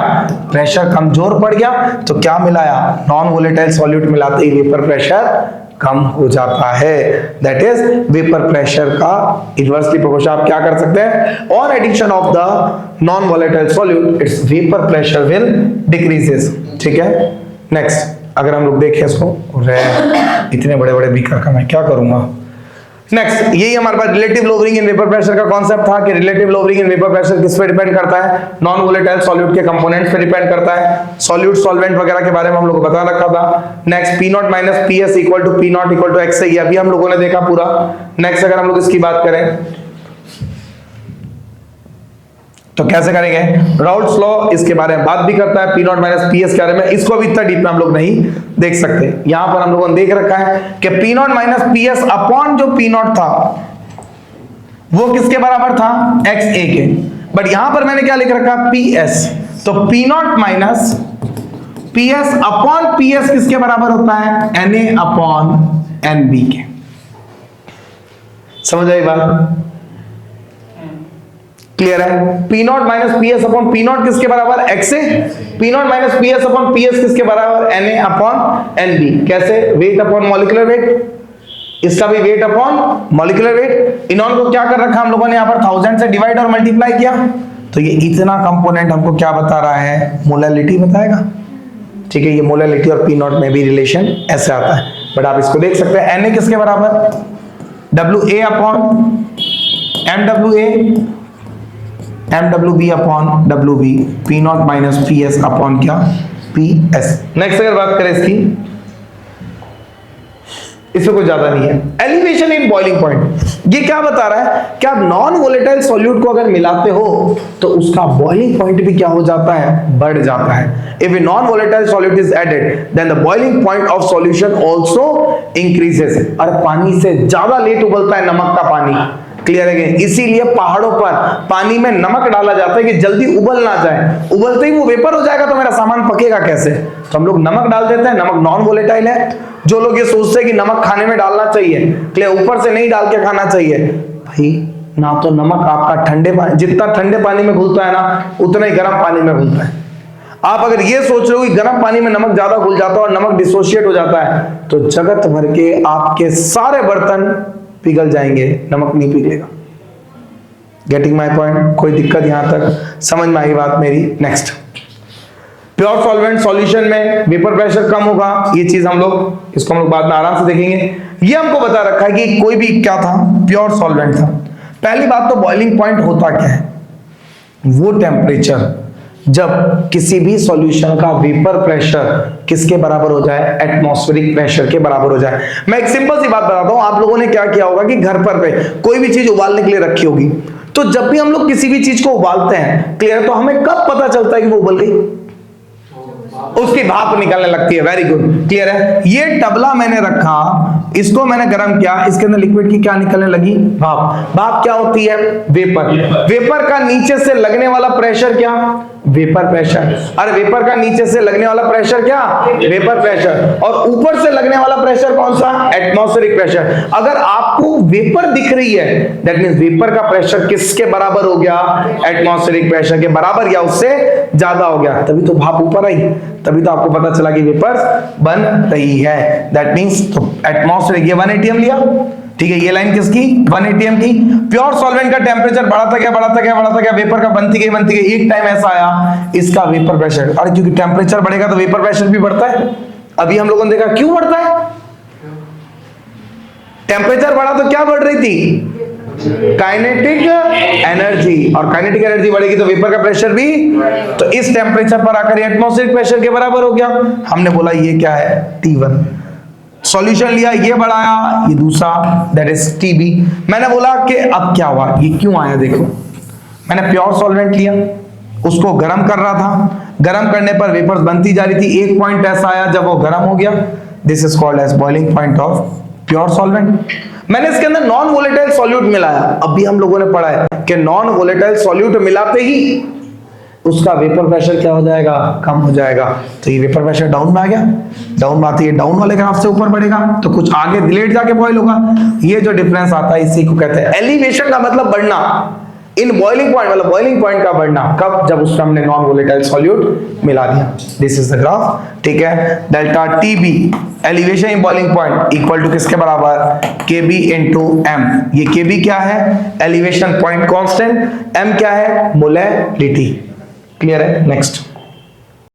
प्रेशर कमजोर पड़ गया, तो क्या मिलाया, नॉन वोलेटाइल सॉल्यूट मिलाते ही वेपर प्रेशर कम हो जाता है। दैट इज वेपर प्रेशर का इनवर्सली प्रोपोर्शनल। आप क्या कर सकते हैं, on addition of the non volatile solute its vapour pressure will decreases, ठीक है। नेक्स्ट अगर हम लोग देखें इसको, इतने बड़े बड़े बीकर का मैं क्या करूंगा। नेक्स्ट, यही हमारे पास relative lowering in vapour pressure का कॉन्सेप्ट था कि relative lowering in vapour pressure किस पे डिपेंड करता है, नॉन वोलेटाइल सॉल्यूट के कंपोनेंट्स पे डिपेंड करता है। सॉल्यूट सॉल्वेंट वगैरह के बारे में हम लोगों को बता रखा था। Next, P nought minus P S equal to P nought equal to X, ये अभी हम लोगों ने देखा पूरा। नेक्स्ट, अगर हम लोग इसकी बात करें तो कैसे करेंगे, राउल्ट्स लॉ इसके बारे में बात भी करता है, P nought minus P S के बारे में, इसको भी इतना डीप में हम लोग नहीं देख सकते। यहां पर हम लोगों ने देख रखा है कि P nought minus P S upon जो पी नॉट था वो किसके बराबर था, एक्स ए के। बट यहां पर मैंने क्या लिख रखा, पी एस, तो P nought minus P S upon P S किसके बराबर होता है, N A upon N B के। समझ आई बात, क्लियर है। P nought minus P S upon P nought किसके बराबर, X A, P nought minus P S upon P S किसके बराबर, N A upon N B. कैसे, वेट अपॉन मॉलिक्यूलर वेट, इसका भी वेट अपॉन मॉलिक्यूलर वेट। इन्होंने को क्या कर रखा हम लोगों ने यहाँ पर 1000 से डिवाइड और मल्टीप्लाई किया, तो ये इतना कंपोनेंट हमको क्या बता रहा है, मोलैलिटी बताएगा। ठीक है, ये मोलैलिटी और पी नॉट में भी रिलेशन ऐसे आता है, बट आप इसको देख सकते हैं। एन ए किसके बराबर, W A upon M W A, M W B upon W B, P nought minus P S upon क्या, पी एस। नेक्स्ट अगर बात करें इसकी, इसमें कुछ ज्यादा नहीं है। एलिवेशन इन बॉइलिंग पॉइंट, ये क्या बता रहा है कि आप नॉन वोलेटाइल सॉल्यूट को अगर मिलाते हो तो उसका बॉइलिंग पॉइंट भी क्या हो जाता है, बढ़ जाता है। If a non volatile solute is added then the boiling point of solution also increases. और पानी से ज्यादा लेट उबलता है नमक का पानी, क्लियर है कि इसीलिए पहाड़ों पर पानी में नमक डाला जाता है कि जल्दी उबल ना जाए, उबलते ही वो वेपर हो जाएगा तो मेरा सामान पकेगा कैसे, तो हम लोग नमक डाल देते हैं। नमक नॉन वोलेटाइल है। जो लोग ये सोचते हैं कि नमक खाने में डालना चाहिए, क्लियर, ऊपर से नहीं डाल के खाना चाहिए, भाई ना तो नमक आपका ठंडे पानी, जितना ठंडे पानी में घुलता है ना उतना ही गर्म पानी में घुलता है। आप अगर ये सोच रहे हो कि गर्म पानी में नमक ज्यादा घुल जाता है और नमक डिसोशिएट हो जाता है, तो जगत भर के आपके सारे बर्तन पिघल जाएंगे, नमक नहीं पिघलेगा। गेटिंग माय पॉइंट, कोई दिक्कत यहां तक समझ में आई बात मेरी। नेक्स्ट, प्योर सॉल्वेंट सॉल्यूशन में वेपर प्रेशर कम होगा, ये चीज हम लोग इसको हम लोग बाद में आराम से देखेंगे। ये हमको बता रखा है कि कोई भी क्या था, प्योर सॉल्वेंट था। पहली बात तो बॉइलिंग पॉइंट होता क्या है, वो टेम्परेचर जब किसी भी सॉल्यूशन का वेपर प्रेशर किसके बराबर हो जाए, एटमॉस्फेरिक प्रेशर के बराबर हो जाए। मैं एक सिंपल सी बात बताता हूं, आप लोगों ने क्या किया होगा कि घर पर पे कोई भी चीज उबालने के लिए रखी होगी, तो जब भी हम लोग किसी भी चीज को उबालते हैं, क्लियर, तो हमें कब पता चलता है कि वो उबल गई, उसकी भाप निकलने लगती है। वेरी गुड, क्लियर है। ये टबला मैंने रखा, इसको मैंने गर्म किया, इसके अंदर लिक्विड की क्या निकलने लगी, भाप। भाप क्या होती है, वेपर। वेपर का नीचे से लगने वाला प्रेशर क्या, वेपर प्रेशर। और वेपर का नीचे से लगने वाला प्रेशर क्या, वेपर प्रेशर। और ऊपर से लगने वाला प्रेशर कौन सा, एटमॉस्फेरिक प्रेशर। अगर आपको वेपर दिख रही है, दैट मींस वेपर का प्रेशर किसके बराबर हो गया, एटमॉस्फेरिक प्रेशर के बराबर या उससे ज्यादा हो गया, तभी तो भाप ऊपर आई, तभी तो आपको पता चला कि वेपर बन रही है। दैट मींस तो एटमॉस्फेरिक, ये 1 atm लिया, ठीक है, ये लाइन किसकी, 1 atm की। प्योर सॉल्वेंट का टेम्परेचर बढ़ाता गया बढ़ाता गया बढ़ाता गया, वेपर का बनती गई, एक टाइम ऐसा आया इसका वेपर प्रेशर, अरे क्योंकि टेम्परेचर बढ़ेगा तो वेपर प्रेशर भी बढ़ता है। अभी हम लोगों ने देखा क्यों बढ़ता है, टेम्परेचर बढ़ा तो क्या बढ़ रही थी, काइनेटिक एनर्जी, और काइनेटिक एनर्जी बढ़ेगी तो वेपर का प्रेशर भी, तो इस टेम्परेचर पर आकर एटमॉस्फेरिक प्रेशर के बराबर हो गया। हमने बोला ये क्या है, T1। सॉल्यूशन लिया, ये बढ़ाया, ये दूसरा, दैट इज TB। मैंने बोला कि अब क्या हुआ, ये क्यों आया, देखो मैंने प्योर सॉल्वेंट लिया, उसको गर्म कर रहा था, गर्म करने पर वेपर्स बनती जा रही थी, एक पॉइंट ऐसा आया जब वो गर्म हो गया, this is called as boiling point of pure solvent. मैंने इसके अंदर नॉन वोलेटाइल सॉल्यूट मिलाया, अभी हम लोगों ने पढ़ा है कि नॉन वोलेटाइल सॉल्यूट मिलाते ही उसका वेपर प्रेशर क्या हो जाएगा, कम हो जाएगा, तो ये वेपर प्रेशर डाउन में आ गया, डाउन में आती है, डाउन वाले ग्राफ से ऊपर बढ़ेगा तो कुछ आगे डिलेट जाके बॉयल होगा। ये जो डिफरेंस आता है इसी को कहते हैं एलिवेशन का मतलब बढ़ना इन बॉइलिंग पॉइंट, मतलब बॉइलिंग पॉइंट का बढ़ना कब, जब उसमें हमने नॉन वोलेटाइल सॉल्यूट मिला दिया। दिस इज द ग्राफ, ठीक है। Delta TB elevation in boiling point equal to किसके बराबर, KB इनटू M। ये KB क्या है, एलिवेशन पॉइंट कांस्टेंट, M क्या है, मोलैलिटी। क्लियर है। नेक्स्ट,